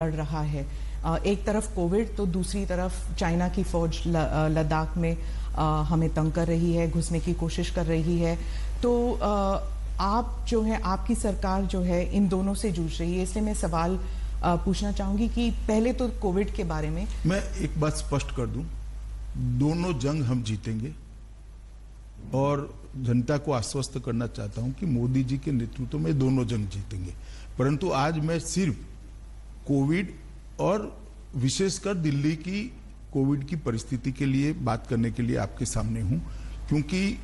लड़ रहा है। एक तरफ कोविड तो दूसरी तरफ चाइना की फौज लद्दाख में हमें तंग कर रही है, घुसने की कोशिश कर रही है। तो आप जो है, आपकी सरकार जो है इन दोनों से जूझ रही है। इसलिए मैं सवाल पूछना चाहूंगी कि पहले तो कोविड के बारे में मैं एक बात स्पष्ट कर दूं, दोनों जंग हम जीतेंगे और जनता को आश्वस्त करना चाहता हूं कि मोदी जी के नेतृत्व में दोनों जंग जीतेंगे। परंतु आज मैं सिर्फ कोविड और विशेषकर दिल्ली की कोविड की परिस्थिति के लिए बात करने के लिए आपके सामने हूं, क्योंकि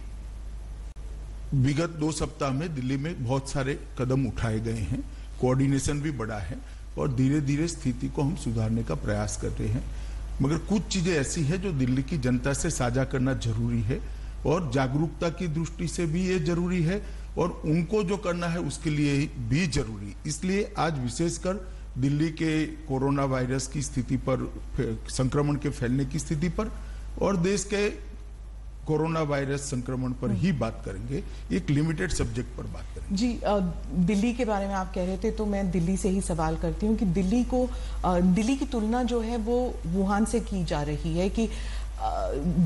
विगत 2 सप्ताह में दिल्ली में बहुत सारे कदम उठाए गए हैं, कोऑर्डिनेशन भी बढ़ा है और धीरे धीरे स्थिति को हम सुधारने का प्रयास कर रहे हैं। मगर कुछ चीजें ऐसी है जो दिल्ली की जनता से साझा करना जरूरी है और जागरूकता की दृष्टि से भी ये जरूरी है और उनको जो करना है उसके लिए भी जरूरी। इसलिए आज विशेषकर दिल्ली के कोरोना वायरस की स्थिति पर, संक्रमण के फैलने की स्थिति पर और देश के कोरोना वायरस संक्रमण पर ही बात करेंगे, एक लिमिटेड सब्जेक्ट पर बात करेंगे। जी, दिल्ली के बारे में आप कह रहे थे तो मैं दिल्ली से ही सवाल करती हूँ कि दिल्ली की तुलना जो है वो वुहान से की जा रही है कि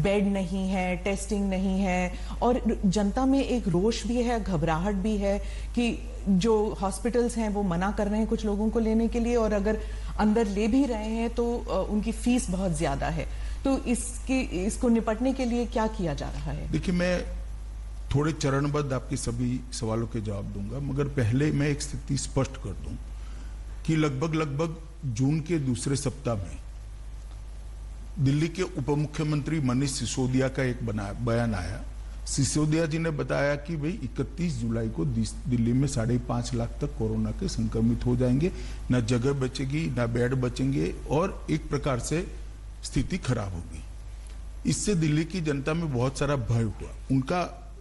बेड नहीं है, टेस्टिंग नहीं है और जनता में एक रोष भी है, घबराहट भी है कि जो हॉस्पिटल्स हैं वो मना कर रहे हैं कुछ लोगों को लेने के लिए और अगर अंदर ले भी रहे हैं तो उनकी फीस बहुत ज्यादा है। तो इसको निपटने के लिए क्या किया जा रहा है? देखिए, मैं थोड़े चरणबद्ध आपके सभी सवालों के जवाब दूंगा, मगर पहले मैं एक स्थिति स्पष्ट कर दूं कि लगभग जून के दूसरे सप्ताह में दिल्ली के उप मुख्यमंत्री मनीष सिसोदिया का एक बयान आया। सिसोदिया जी ने बताया कि भाई 31 जुलाई को दिल्ली में 5.5 लाख तक कोरोना के संक्रमित हो जाएंगे, ना जगह बचेगी, ना बेड बचेंगे और एक प्रकार से स्थिति खराब होगी। इससे दिल्ली की जनता में बहुत सारा भय हुआ। उनका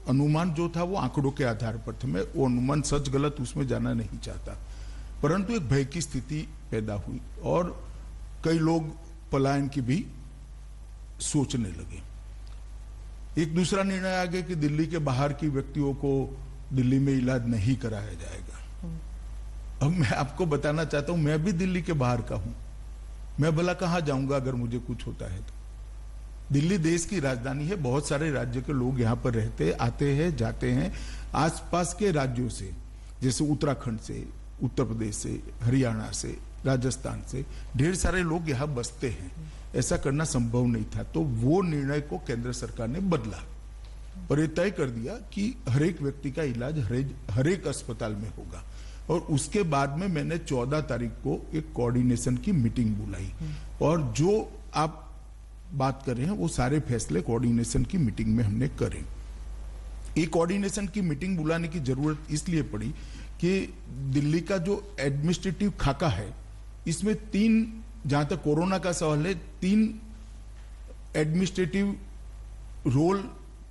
अनुमान जो था वो आंकड़ों के आधार पर था, मैं वो अनुमान सच गलत उसमें जाना नहीं चाहता, परंतु एक भय की स्थिति पैदा हुई और कई लोग पलायन की भी सोचने लगे। एक दूसरा निर्णय आ गया कि दिल्ली के बाहर की व्यक्तियों को दिल्ली में इलाज नहीं कराया जाएगा। अब मैं आपको बताना चाहता हूं, मैं भी दिल्ली के बाहर का हूं, मैं भला कहां जाऊंगा अगर मुझे कुछ होता है तो। दिल्ली देश की राजधानी है, बहुत सारे राज्य के लोग यहां पर रहते, आते हैं, जाते हैं। आसपास के राज्यों से, जैसे उत्तराखंड से, उत्तर प्रदेश से, हरियाणा से, राजस्थान से ढेर सारे लोग यहाँ बसते हैं। ऐसा करना संभव नहीं था, तो वो निर्णय को केंद्र सरकार ने बदला और ये तय कर दिया कि हर एक व्यक्ति का इलाज हर एक अस्पताल में होगा। और उसके बाद में मैंने 14 तारीख को एक कोऑर्डिनेशन की मीटिंग बुलाई और जो आप बात कर रहे हैं वो सारे फैसले कोऑर्डिनेशन की मीटिंग में हमने करे। एक कोऑर्डिनेशन की मीटिंग बुलाने की जरूरत इसलिए पड़ी कि दिल्ली का जो एडमिनिस्ट्रेटिव खाका है, इसमें 3, जहां तक कोरोना का सवाल है, 3 एडमिनिस्ट्रेटिव रोल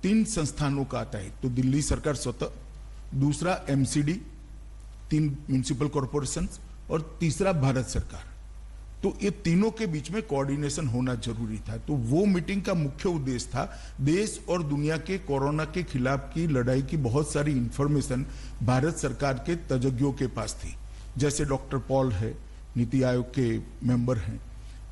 3 संस्थानों का आता है। तो दिल्ली सरकार स्वतः, दूसरा एमसीडी, 3 म्युनिसिपल कॉर्पोरेशन और तीसरा भारत सरकार। तो ये तीनों के बीच में कोऑर्डिनेशन होना जरूरी था। तो वो मीटिंग का मुख्य उद्देश्य था, देश और दुनिया के कोरोना के खिलाफ की लड़ाई की बहुत सारी इंफॉर्मेशन भारत सरकार के तज्ञों के पास थी। जैसे डॉक्टर पॉल है, नीति आयोग के मेंबर हैं,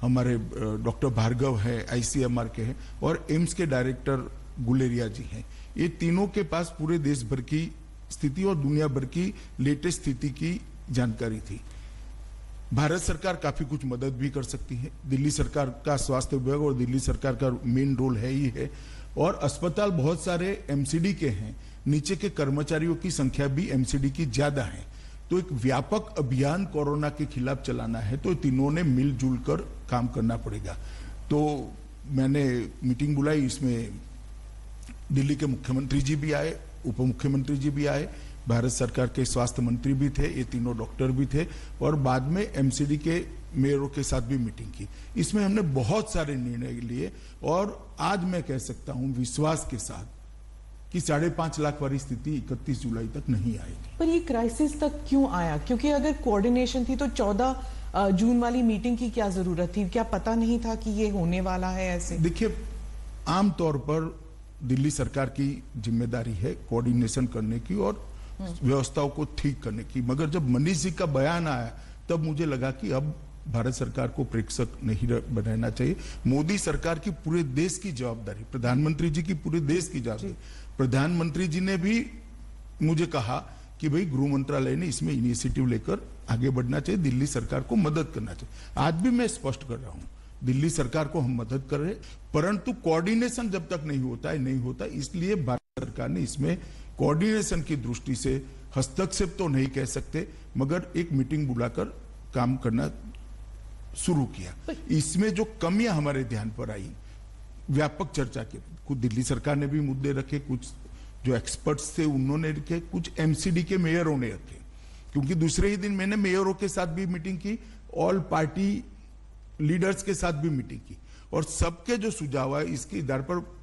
हमारे डॉक्टर भार्गव है, आईसीएमआर के हैं और एम्स के डायरेक्टर गुलेरिया जी हैं। ये तीनों के पास पूरे देश भर की स्थिति और दुनिया भर की लेटेस्ट स्थिति की जानकारी थी। भारत सरकार काफी कुछ मदद भी कर सकती है। दिल्ली सरकार का स्वास्थ्य विभाग और दिल्ली सरकार का मेन रोल है ही है और अस्पताल बहुत सारे एमसीडी के हैं, नीचे के कर्मचारियों की संख्या भी एमसीडी की ज्यादा है। तो एक व्यापक अभियान कोरोना के खिलाफ चलाना है तो तीनों ने मिलजुल कर काम करना पड़ेगा। तो मैंने मीटिंग बुलाई, इसमें दिल्ली के मुख्यमंत्री जी भी आए, उप मुख्यमंत्री जी भी आए, भारत सरकार के स्वास्थ्य मंत्री भी थे, ये तीनों डॉक्टर भी थे और बाद में एमसीडी के मेयरों के साथ भी मीटिंग की। इसमें हमने बहुत सारे निर्णय लिए और आज मैं कह सकता हूं विश्वास के साथ कि 5.5 लाख वाली स्थिति 31 जुलाई तक नहीं आएगी। पर ये क्राइसिस तक क्यों आया? क्योंकि अगर कोऑर्डिनेशन थी तो 14 जून वाली मीटिंग की क्या जरूरत थी? क्या पता नहीं था कि ये होने वाला है ऐसे? देखिए, आमतौर पर दिल्ली सरकार की जिम्मेदारी है कोऑर्डिनेशन करने की और व्यवस्थाओं को ठीक करने की, मगर जब मनीष जी का बयान आया तब मुझे लगा कि अब भारत सरकार को प्रेक्षक नहीं बनाना चाहिए। मोदी सरकार की पूरे देश की जवाबदारी, प्रधानमंत्री जी की पूरे देश की जवाबदारी। प्रधानमंत्री जी ने भी मुझे कहा कि भाई गृह मंत्रालय ने इसमें इनिशिएटिव लेकर आगे बढ़ना चाहिए, दिल्ली सरकार को मदद करना चाहिए। आज भी मैं स्पष्ट कर रहा हूं, दिल्ली सरकार को हम मदद कर रहे हैं, परंतु कोऑर्डिनेशन जब तक नहीं होता है नहीं होता, इसलिए भारत सरकार ने इसमें कोऑर्डिनेशन की दृष्टि से हस्तक्षेप तो नहीं कह सकते, मगर एक मीटिंग बुलाकर काम करना शुरू किया। इसमें जो कमियां हमारे ध्यान पर आई, व्यापक चर्चा की, कुछ दिल्ली सरकार ने भी मुद्दे रखे, कुछ जो एक्सपर्ट्स थे उन्होंने रखे, कुछ एमसीडी के मेयरों ने रखे, क्योंकि दूसरे ही दिन मैंने मेयरों के साथ भी मीटिंग की, ऑल पार्टी लीडर्स के साथ भी मीटिंग की, और सबके जो सुझाव है इसके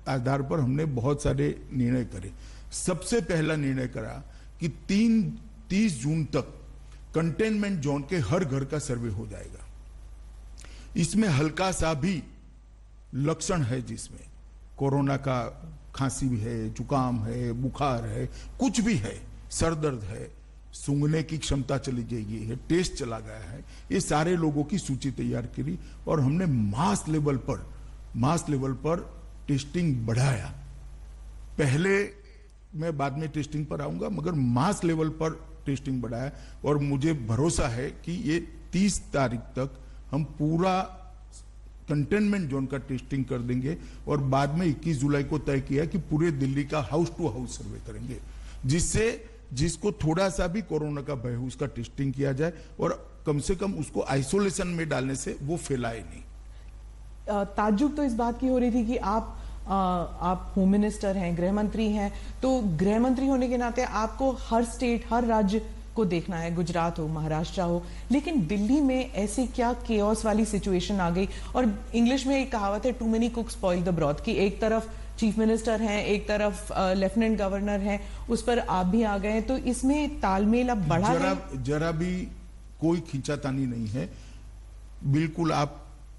आधार पर हमने बहुत सारे निर्णय करे। सबसे पहला निर्णय करा कि 30 जून तक कंटेनमेंट जोन के हर घर का सर्वे हो जाएगा। इसमें हल्का सा भी लक्षण है, जिसमें कोरोना का खांसी भी है, जुकाम है, बुखार है, कुछ भी है, सर दर्द है, सूंघने की क्षमता चली गई है, टेस्ट चला गया है, ये सारे लोगों की सूची तैयार करी और हमने मास लेवल पर टेस्टिंग बढ़ाया। पहले मैं बाद में टेस्टिंग पर आऊंगा, मगर मास लेवल पर टेस्टिंग बढ़ाया और मुझे भरोसा है कि ये 30 तारीख तक हम पूरा कंटेनमेंट जोन का टेस्टिंग कर देंगे और बाद में 21 जुलाई को तय किया कि पूरे दिल्ली का हाउस टू हाउस सर्वे करेंगे, जिससे जिसको थोड़ा सा भी कोरोना का भय हो उसका टेस्टिंग किया जाए और कम से कम उसको आइसोलेशन में डालने से वो फैलाए नहीं। ताज्जुब तो इस बात की हो रही थी कि आप होम मिनिस्टर हैं, गृह मंत्री हैं, तो गृह मंत्री होने के नाते आपको हर स्टेट, हर राज्य को देखना है, गुजरात हो, महाराष्ट्र हो, लेकिन दिल्ली में ऐसी क्या केओस वाली सिचुएशन आ गई। और इंग्लिश में एक कहावत है, too many cooks spoil the broth, कि एक तरफ चीफ मिनिस्टर हैं, एक तरफ लेफ्टिनेंट गवर्नर हैं, उस पर आप भी आ गए, तो इसमें तालमेल अब बढ़ा है। जरा भी कोई खींचातानी नहीं है, बिल्कुल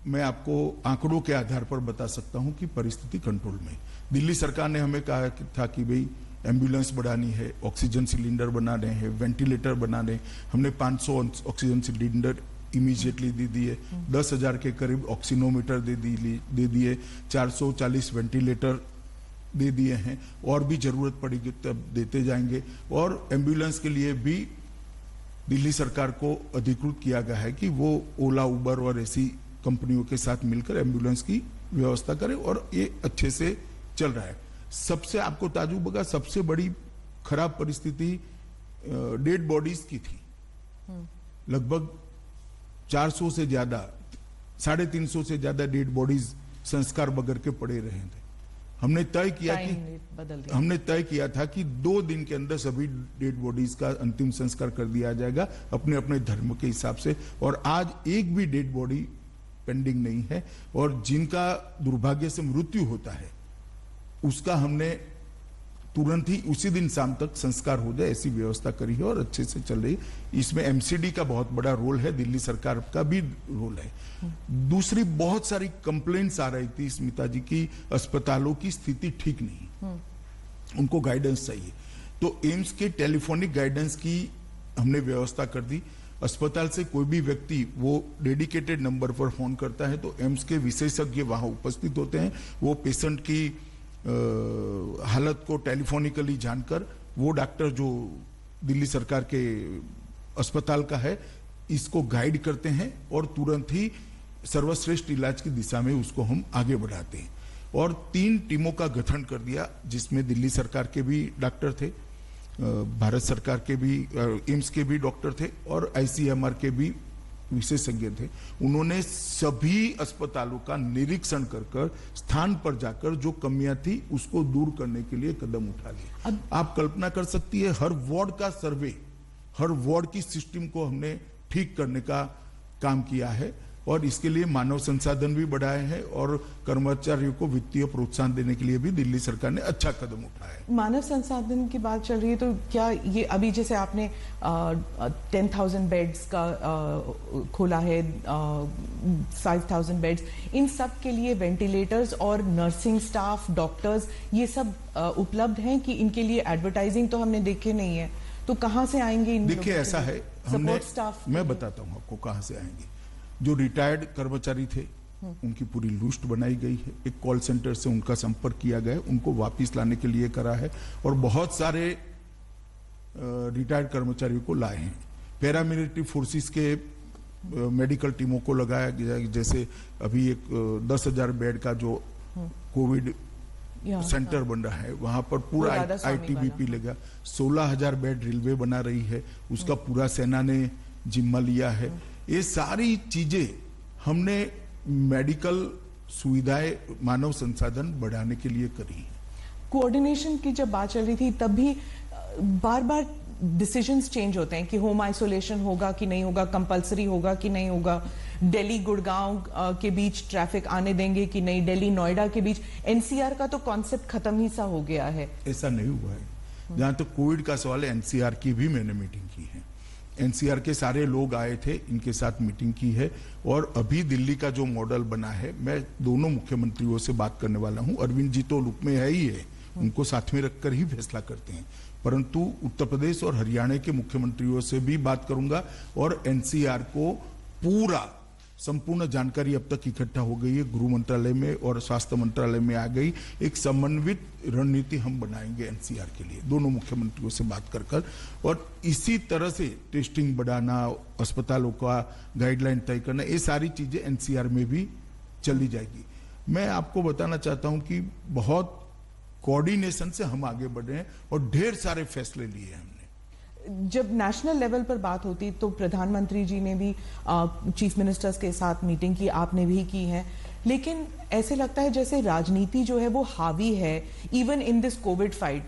मैं आपको आंकड़ों के आधार पर बता सकता हूं कि परिस्थिति कंट्रोल में। दिल्ली सरकार ने हमें कहा था कि भाई एम्बुलेंस बढ़ानी है, ऑक्सीजन सिलेंडर बनाने हैं, वेंटिलेटर बनाने, हमने 500 ऑक्सीजन सिलेंडर इमीडिएटली दे दिए, 10,000 के करीब ऑक्सीनोमीटर दे दिए, 440 वेंटिलेटर दे दिए हैं, और भी जरूरत पड़ेगी तब देते जाएंगे। और एम्बुलेंस के लिए भी दिल्ली सरकार को अधिकृत किया गया है कि वो ओला, उबर और ऐसी कंपनियों के साथ मिलकर एम्बुलेंस की व्यवस्था करें, और ये अच्छे से चल रहा है। सबसे आपको ताजुब होगा, सबसे बड़ी खराब परिस्थिति डेड बॉडीज की थी। लगभग 400 से ज्यादा, 350 से ज्यादा डेड बॉडीज संस्कार बगैर के पड़े रहे थे। हमने तय किया था कि 2 दिन के अंदर सभी डेड बॉडीज का अंतिम संस्कार कर दिया जाएगा अपने अपने धर्म के हिसाब से, और आज एक भी डेड बॉडी पेंडिंग नहीं है। और जिनका दुर्भाग्य से मृत्यु होता है उसका हमने तुरंत ही उसी दिन शाम तक संस्कार हो जाए ऐसी व्यवस्था करी है और अच्छे से चल रही है। इसमें एमसीडी का बहुत बड़ा रोल है, दिल्ली सरकार का भी रोल है। दूसरी बहुत सारी कंप्लेंट्स आ रही थी स्मिता जी की, अस्पतालों की स्थिति ठीक नहीं, उनको गाइडेंस चाहिए, तो एम्स के टेलीफोनिक गाइडेंस की हमने व्यवस्था कर दी। अस्पताल से कोई भी व्यक्ति वो डेडिकेटेड नंबर पर फोन करता है तो एम्स के विशेषज्ञ वहां उपस्थित होते हैं, वो पेशेंट की हालत को टेलीफोनिकली जानकर वो डॉक्टर जो दिल्ली सरकार के अस्पताल का है इसको गाइड करते हैं और तुरंत ही सर्वश्रेष्ठ इलाज की दिशा में उसको हम आगे बढ़ाते हैं। और 3 टीमों का गठन कर दिया जिसमें दिल्ली सरकार के भी डॉक्टर थे, भारत सरकार के भी, एम्स के भी डॉक्टर थे और आईसीएमआर के भी विशेषज्ञ थे। उन्होंने सभी अस्पतालों का निरीक्षण कर स्थान पर जाकर जो कमियां थी उसको दूर करने के लिए कदम उठा लिए। आप कल्पना कर सकती है, हर वार्ड का सर्वे, हर वार्ड की सिस्टम को हमने ठीक करने का काम किया है और इसके लिए मानव संसाधन भी बढ़ाए हैं और कर्मचारियों को वित्तीय प्रोत्साहन देने के लिए भी दिल्ली सरकार ने अच्छा कदम उठाया है। मानव संसाधन की बात चल रही है तो क्या ये अभी जैसे आपने 10,000 बेड्स का खोला है, 5,000 बेड्स, इन सब के लिए वेंटिलेटर्स और नर्सिंग स्टाफ, डॉक्टर्स, ये सब उपलब्ध हैं कि इनके लिए एडवर्टाइजिंग तो हमने देखे नहीं है, तो कहां से आएंगे इन? देखिए ऐसा है, हमने, मैं बताता हूं आपको कहां से आएंगे। जो रिटायर्ड कर्मचारी थे उनकी पूरी लिस्ट बनाई गई है। एक कॉल सेंटर से उनका संपर्क किया गया, उनको वापस लाने के लिए करा है और बहुत सारे रिटायर्ड कर्मचारियों को लाए हैं। पैरामिलिट्री फोर्सेस के मेडिकल टीमों को लगाया गया, जैसे अभी एक 10,000 बेड का जो कोविड सेंटर बन रहा है, वहां पर पूरा आईटीबीपी लगा। 16,000 बेड रेलवे बना रही है, उसका पूरा सेना ने जिम्मा लिया है। ये सारी चीजें हमने मेडिकल सुविधाएं, मानव संसाधन बढ़ाने के लिए करी है। कोऑर्डिनेशन की जब बात चल रही थी तब भी बार बार डिसीजंस चेंज होते हैं कि होम आइसोलेशन होगा कि नहीं होगा, कंपलसरी होगा कि नहीं होगा, दिल्ली गुड़गांव के बीच ट्रैफिक आने देंगे कि नहीं, दिल्ली नोएडा के बीच। एनसीआर का तो कॉन्सेप्ट खत्म ही सा हो गया है। ऐसा नहीं हुआ है। जहां तक कोविड का सवाल है, एनसीआर की भी मैंने मीटिंग की है। एनसीआर के सारे लोग आए थे, इनके साथ मीटिंग की है और अभी दिल्ली का जो मॉडल बना है, मैं दोनों मुख्यमंत्रियों से बात करने वाला हूं। अरविंद जी तो लुक में है ही है, उनको साथ में रखकर ही फैसला करते हैं, परंतु उत्तर प्रदेश और हरियाणा के मुख्यमंत्रियों से भी बात करूंगा और एनसीआर को पूरा संपूर्ण जानकारी अब तक इकट्ठा हो गई है, गृह मंत्रालय में और स्वास्थ्य मंत्रालय में आ गई। एक समन्वित रणनीति हम बनाएंगे एनसीआर के लिए, दोनों मुख्यमंत्रियों से बात कर और इसी तरह से टेस्टिंग बढ़ाना, अस्पतालों का गाइडलाइन तय करना, ये सारी चीजें एनसीआर में भी चली जाएगी। मैं आपको बताना चाहता हूं कि बहुत कोऑर्डिनेशन से हम आगे बढ़े हैं और ढेर सारे फैसले लिए हैं हमने। जब नेशनल लेवल पर बात होती तो प्रधानमंत्री जी ने भी चीफ मिनिस्टर्स के साथ मीटिंग की, आपने भी की है, लेकिन ऐसे लगता है जैसे राजनीति जो है वो हावी है even in this COVID fight.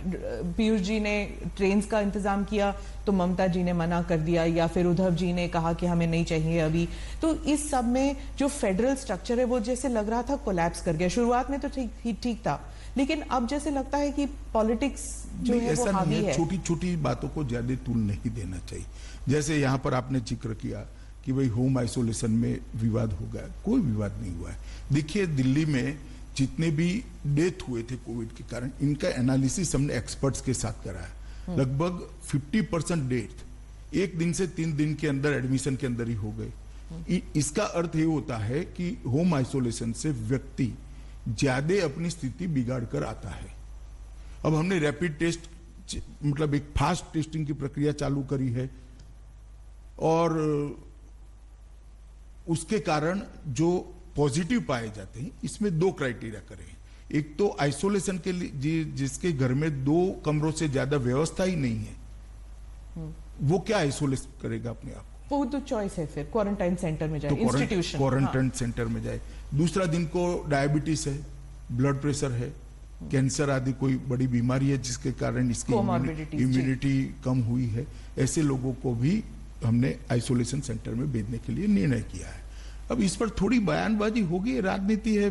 Piyush ji ने ट्रेन्स का इंतजाम किया तो ममता जी ने मना कर दिया, या फिर उद्धव जी ने कहा कि हमें नहीं चाहिए अभी। तो इस सब में जो फेडरल स्ट्रक्चर है वो जैसे लग रहा था कोलैप्स कर गया। शुरुआत में तो ठीक था, लेकिन अब जैसे लगता है कि पॉलिटिक्स जो है वो हावी है। छोटी छोटी बातों को ज्यादा तूल नहीं देना चाहिए। जैसे यहाँ पर आपने जिक्र किया कि भाई होम आइसोलेशन में विवाद हो गया, कोई विवाद नहीं हुआ है। देखिए, दिल्ली में जितने भी डेथ हुए थे कोविड के कारण, इनका एनालिसिस हमने एक्सपर्ट्स के साथ कराया। लगभग 50% डेथ 1 दिन से 3 दिन के अंदर एडमिशन के अंदर ही हो गए। इसका अर्थ ये होता है कि होम आइसोलेशन से व्यक्ति ज्यादा अपनी स्थिति बिगाड़ कर आता है। अब हमने रैपिड टेस्ट, मतलब एक फास्ट टेस्टिंग की प्रक्रिया चालू करी है और उसके कारण जो पॉजिटिव पाए जाते हैं, इसमें 2 क्राइटेरिया करें। एक तो आइसोलेशन के लिए जिसके घर में 2 कमरों से ज्यादा व्यवस्था ही नहीं है, वो क्या आइसोलेट करेगा अपने आप को? वो तो चॉइस है, फिर क्वारंटाइन सेंटर में जाए, तो इंस्टीट्यूशन क्वारंटाइन सेंटर में जाए। दूसरा, दिन को डायबिटीज है, ब्लड प्रेशर है, कैंसर आदि कोई बड़ी बीमारी है जिसके कारण इसकी इम्यूनिटी कम हुई है, ऐसे लोगों को भी हमने आइसोलेशन सेंटर में भेजने के लिए निर्णय किया है। अब इस पर थोड़ी बयानबाजी होगी, राजनीति है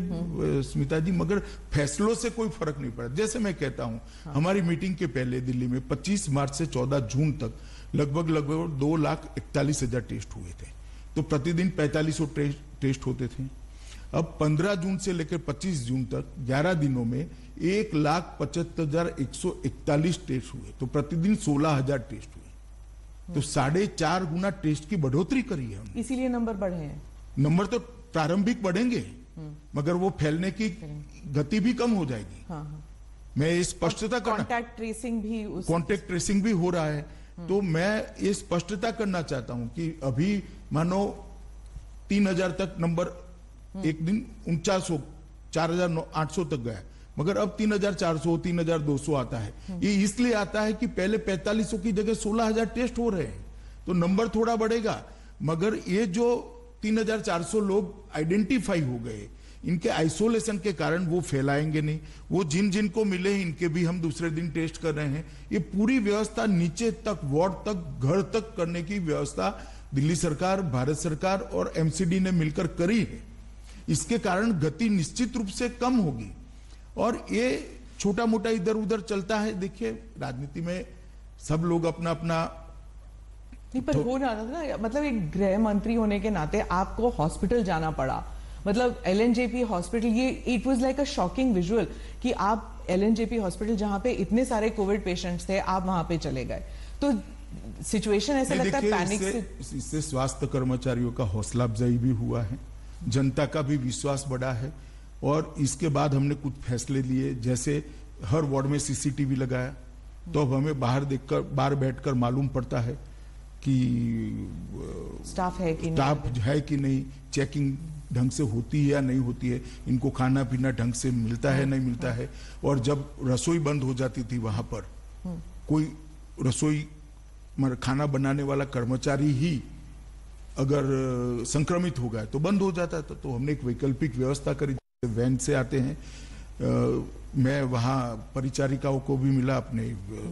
स्मिता जी, मगर फैसलों से कोई फर्क नहीं पड़ा। जैसे मैं कहता हूं, हमारी मीटिंग के पहले दिल्ली में 25 मार्च से 14 जून तक लगभग 2,41,000 टेस्ट हुए थे, तो प्रतिदिन 4500 टेस्ट होते थे। अब 15 जून से लेकर 25 जून तक 11 दिनों में 1,75,141 टेस्ट हुए, तो प्रतिदिन 16,000 टेस्ट हुए। तो 4.5 गुना टेस्ट की बढ़ोतरी करी है हमने। इसीलिए नंबर बढ़े हैं। नंबर तो प्रारंभिक बढ़ेंगे, मगर वो फैलने की गति भी कम हो जाएगी। मैं ये स्पष्टता करना, कॉन्टैक्ट ट्रेसिंग भी हो रहा है, तो मैं ये स्पष्टता करना चाहता हूं कि अभी मानो 3,000 तक नंबर एक दिन 4900 4,800 तक गया, मगर अब 3,400 3,200 आता है। ये इसलिए आता है कि पहले 4500 की जगह 16,000 टेस्ट हो रहे हैं, तो नंबर थोड़ा बढ़ेगा, मगर ये जो 3,400 लोग आइडेंटिफाई हो गए, इनके आइसोलेशन के कारण वो फैलाएंगे नहीं। वो जिन जिन को मिले इनके भी हम दूसरे दिन टेस्ट कर रहे हैं। ये पूरी व्यवस्था नीचे तक, वार्ड तक, घर तक करने की व्यवस्था दिल्ली सरकार, भारत सरकार और एमसीडी ने मिलकर करी है। इसके कारण गति निश्चित रूप से कम होगी और ये छोटा मोटा इधर उधर चलता है। देखिए, राजनीति में सब लोग अपना अपना पर हो रहा था ना, मतलब एक गृह मंत्री होने के नाते आपको हॉस्पिटल जाना पड़ा, मतलब एलएनजेपी हॉस्पिटल। ये it was like a shocking visual कि आप एलएनजेपी हॉस्पिटल जहां पे इतने सारे कोविड पेशेंट्स थे, आप वहां पे चले गए। तो सिचुएशन ऐसा लगता है पैनिक से। इससे स्वास्थ्य कर्मचारियों का हौसला अफजाई भी हुआ है, जनता का भी विश्वास बढ़ा है। और इसके बाद हमने कुछ फैसले लिए, जैसे हर वार्ड में सीसीटीवी लगाया, तो अब हमें बाहर बैठकर मालूम पड़ता है कि स्टाफ है कि नहीं, चेकिंग ढंग से होती है या नहीं होती है, इनको खाना पीना ढंग से मिलता है नहीं मिलता है। और जब रसोई बंद हो जाती थी वहां पर, कोई रसोई खाना बनाने वाला कर्मचारी ही अगर संक्रमित हो गया तो बंद हो जाता था। तो हमने एक वैकल्पिक व्यवस्था करी, वैन से आते हैं। मैं वहाँ परिचारिकाओं को भी मिला, अपने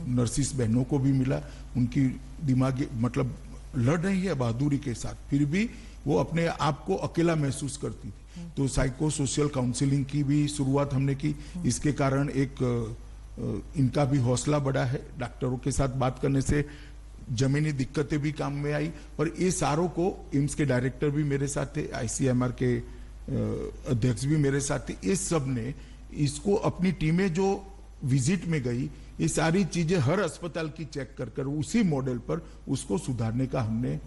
नर्सिस बहनों को भी मिला, उनकी दिमागी मतलब लड़ रही है बहादुरी के साथ, फिर भी वो अपने आप को अकेला महसूस करती थी। तो साइको सोशल काउंसलिंग की भी शुरुआत हमने की। इसके कारण इनका भी हौसला बढ़ा है। डॉक्टरों के साथ बात करने से जमीनी दिक्कतें भी काम में आई। और ये सारों को एम्स के डायरेक्टर भी मेरे साथ थे, ICMR के अध्यक्ष भी मेरे साथ थे। ये सब ने इसको अपनी टीमें जो विजिट में गई, ये सारी चीजें हर अस्पताल की चेक कर उसी मॉडल पर उसको सुधारने का हमने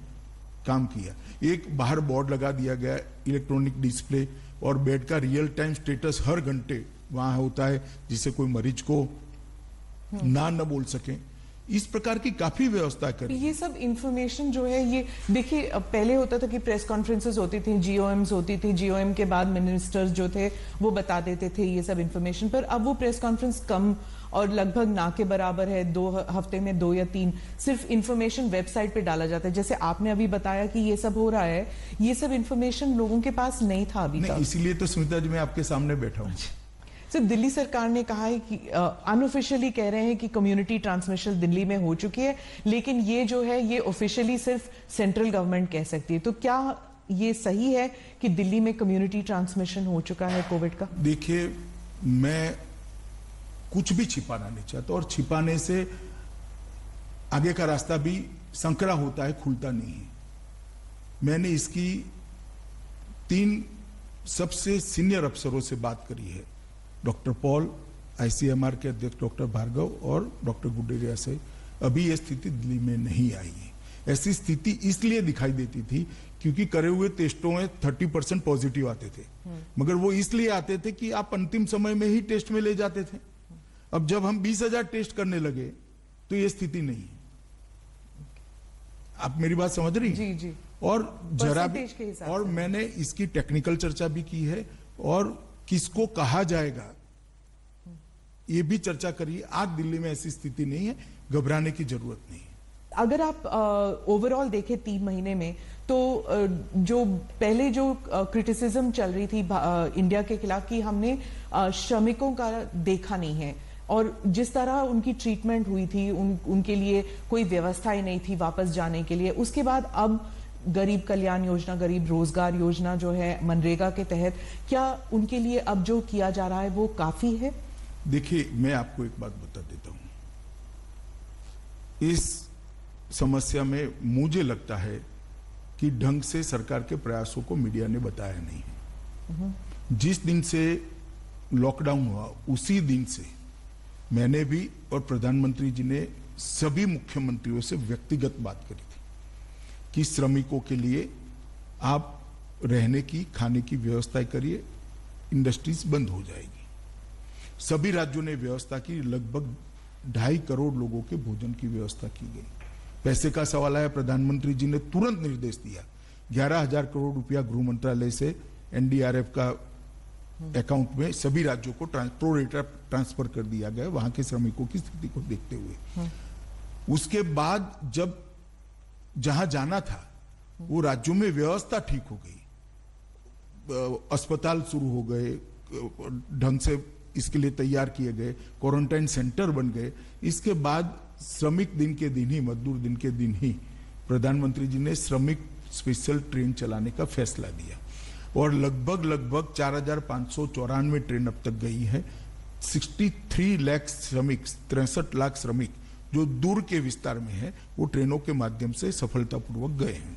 काम किया। एक बाहर बोर्ड लगा दिया गया, इलेक्ट्रॉनिक डिस्प्ले, और बेड का रियल टाइम स्टेटस हर घंटे वहां होता है, जिससे कोई मरीज को न बोल सके। इस प्रकार की काफी व्यवस्था करी। ये सब इंफॉर्मेशन जो है, ये देखिए पहले होता था कि प्रेस कॉन्फ्रेंसेस होती थी, GOMs होती थी, GOM के बाद मिनिस्टर्स जो थे वो बता देते थे ये सब इंफॉर्मेशन, पर अब वो प्रेस कॉन्फ्रेंस कम और लगभग ना के बराबर है। 2 हफ्ते में 2 या 3 सिर्फ इंफॉर्मेशन वेबसाइट पे डाला जाता है। जैसे आपने अभी बताया कि ये सब हो रहा है, ये सब इंफॉर्मेशन लोगों के पास नहीं था अभी तक। इसीलिए तो स्मिता जी मैं आपके सामने बैठा हूँ। सर, दिल्ली सरकार ने कहा है कि अनऑफिशियली कह रहे हैं कि कम्युनिटी ट्रांसमिशन दिल्ली में हो चुकी है, लेकिन ये जो है ये ऑफिशियली सिर्फ सेंट्रल गवर्नमेंट कह सकती है। तो क्या ये सही है कि दिल्ली में कम्युनिटी ट्रांसमिशन हो चुका है कोविड का? देखिए, मैं कुछ भी छिपाना नहीं चाहता, और छिपाने से आगे का रास्ता भी संकरा होता है, खुलता नहीं है। मैंने इसकी 3 सबसे सीनियर अफसरों से बात करी है, डॉक्टर पॉल, ICMR के अध्यक्ष डॉक्टर भार्गव और डॉक्टर गुडेरिया से। अभी यह स्थिति दिल्ली में नहीं आई है। ऐसी स्थिति इसलिए दिखाई देती थी क्योंकि करे हुए टेस्टों में 30% पॉजिटिव आते थे, मगर वो इसलिए आते थे कि आप अंतिम समय में ही टेस्ट में ले जाते थे। अब जब हम 20,000 टेस्ट करने लगे तो ये स्थिति नहीं है। आप मेरी बात समझ रही? जी जी। और जरा भी, और मैंने इसकी टेक्निकल चर्चा भी की है, और किसको कहा जाएगा ये भी चर्चा करिए। आज दिल्ली में ऐसी स्थिति नहीं है, घबराने की जरूरत नहीं है। अगर आप ओवरऑल देखें 3 महीने में, तो जो पहले जो क्रिटिसिज्म चल रही थी इंडिया के खिलाफ कि हमने श्रमिकों का देखा नहीं है, और जिस तरह उनकी ट्रीटमेंट हुई थी, उनके लिए कोई व्यवस्था ही नहीं थी वापस जाने के लिए। उसके बाद अब गरीब कल्याण योजना, गरीब रोजगार योजना जो है मनरेगा के तहत, क्या उनके लिए अब जो किया जा रहा है वो काफी है? देखिए, मैं आपको एक बात बता देता हूं। इस समस्या में मुझे लगता है कि ढंग से सरकार के प्रयासों को मीडिया ने बताया नहीं है। जिस दिन से लॉकडाउन हुआ उसी दिन से मैंने भी और प्रधानमंत्री जी ने सभी मुख्यमंत्रियों से व्यक्तिगत बात करी थी कि श्रमिकों के लिए आप रहने की, खाने की व्यवस्था करिए, इंडस्ट्रीज बंद हो जाएगी। सभी राज्यों ने व्यवस्था की, लगभग 2.5 करोड़ लोगों के भोजन की व्यवस्था की गई। पैसे का सवाल आया, प्रधानमंत्री जी ने तुरंत निर्देश दिया, 11,000 करोड़ रुपया गृह मंत्रालय से NDRF का अकाउंट में सभी राज्यों को प्रोरेटा ट्रांसफर कर दिया गया, वहां के श्रमिकों की स्थिति को देखते हुए। उसके बाद जब जहां जाना था वो राज्यों में व्यवस्था ठीक हो गई, अस्पताल शुरू हो गए, ढंग से इसके लिए तैयार किए गए, क्वारंटाइन सेंटर बन गए। इसके बाद श्रमिक दिन के दिन ही, मजदूर दिन के दिन ही प्रधानमंत्री जी ने श्रमिक स्पेशल ट्रेन चलाने का फैसला दिया, और लगभग 4,594 ट्रेन अब तक गई है। 63 लाख श्रमिक, 63 लाख श्रमिक जो दूर के विस्तार में है, वो ट्रेनों के माध्यम से सफलतापूर्वक गए हैं।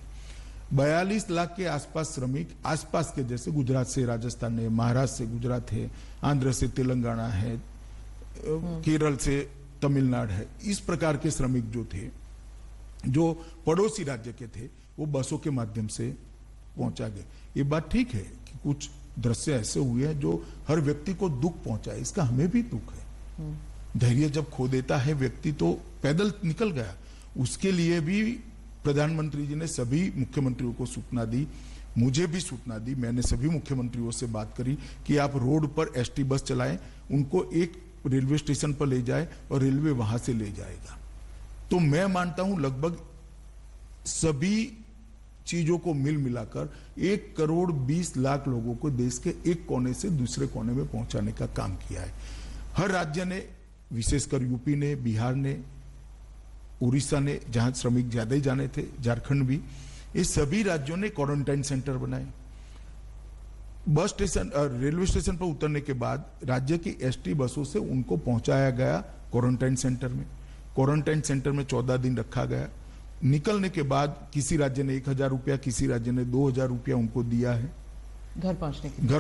42 लाख के आसपास श्रमिक आसपास के, जैसे गुजरात से राजस्थान है, महाराष्ट्र से गुजरात है, आंध्र से तेलंगाना है, केरल से तमिलनाडु है, इस प्रकार के श्रमिक जो थे जो पड़ोसी राज्य के थे वो बसों के माध्यम से पहुंचा गए। ये बात ठीक है कि कुछ दृश्य ऐसे हुए हैं जो हर व्यक्ति को दुख पहुंचा है, इसका हमें भी दुख है। धैर्य जब खो देता है व्यक्ति तो पैदल निकल गया, उसके लिए भी प्रधानमंत्री जी ने सभी मुख्यमंत्रियों को सूचना दी, मुझे भी सूचना दी। मैंने सभी मुख्यमंत्रियों से बात करी कि आप रोड पर एसटी बस चलाएं, उनको एक रेलवे स्टेशन पर ले जाए और रेलवे वहां से ले जाएगा। तो मैं मानता हूं लगभग सभी चीजों को मिल मिलाकर 1,20,00,000 लोगों को देश के एक कोने से दूसरे कोने में पहुंचाने का काम किया है। हर राज्य ने, विशेषकर यूपी ने, बिहार ने, उड़ीसा ने, जहां श्रमिक ज्यादा ही जाने थे, झारखंड भी, ये सभी राज्यों ने क्वारंटाइन सेंटर बनाए। बस स्टेशन, रेलवे स्टेशन पर उतरने के बाद राज्य की एसटी बसों से उनको पहुंचाया गया क्वारंटाइन सेंटर में। क्वारंटाइन सेंटर में 14 दिन रखा गया। निकलने के बाद किसी राज्य ने 1,000 रुपया, किसी राज्य ने 2,000 रुपया उनको दिया है घर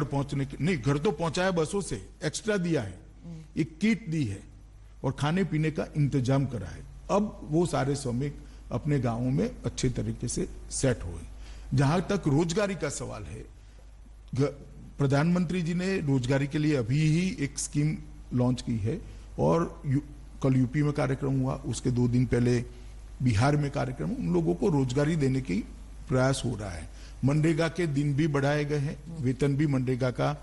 पहुंचने के नहीं, घर तो पहुंचाया बसों से, एक्स्ट्रा दिया है, एक किट दी है और खाने पीने का इंतजाम करा है। अब वो सारे श्रमिक अपने गांवों में अच्छे तरीके से सेट हुए। जहां तक रोजगारी का सवाल है, प्रधानमंत्री जी ने रोजगारी के लिए अभी ही एक स्कीम लॉन्च की है और कल यूपी में कार्यक्रम हुआ, उसके 2 दिन पहले बिहार में कार्यक्रम। उन लोगों को रोजगारी देने की प्रयास हो रहा है। मनरेगा के दिन भी बढ़ाए गए हैं, वेतन भी मनरेगा का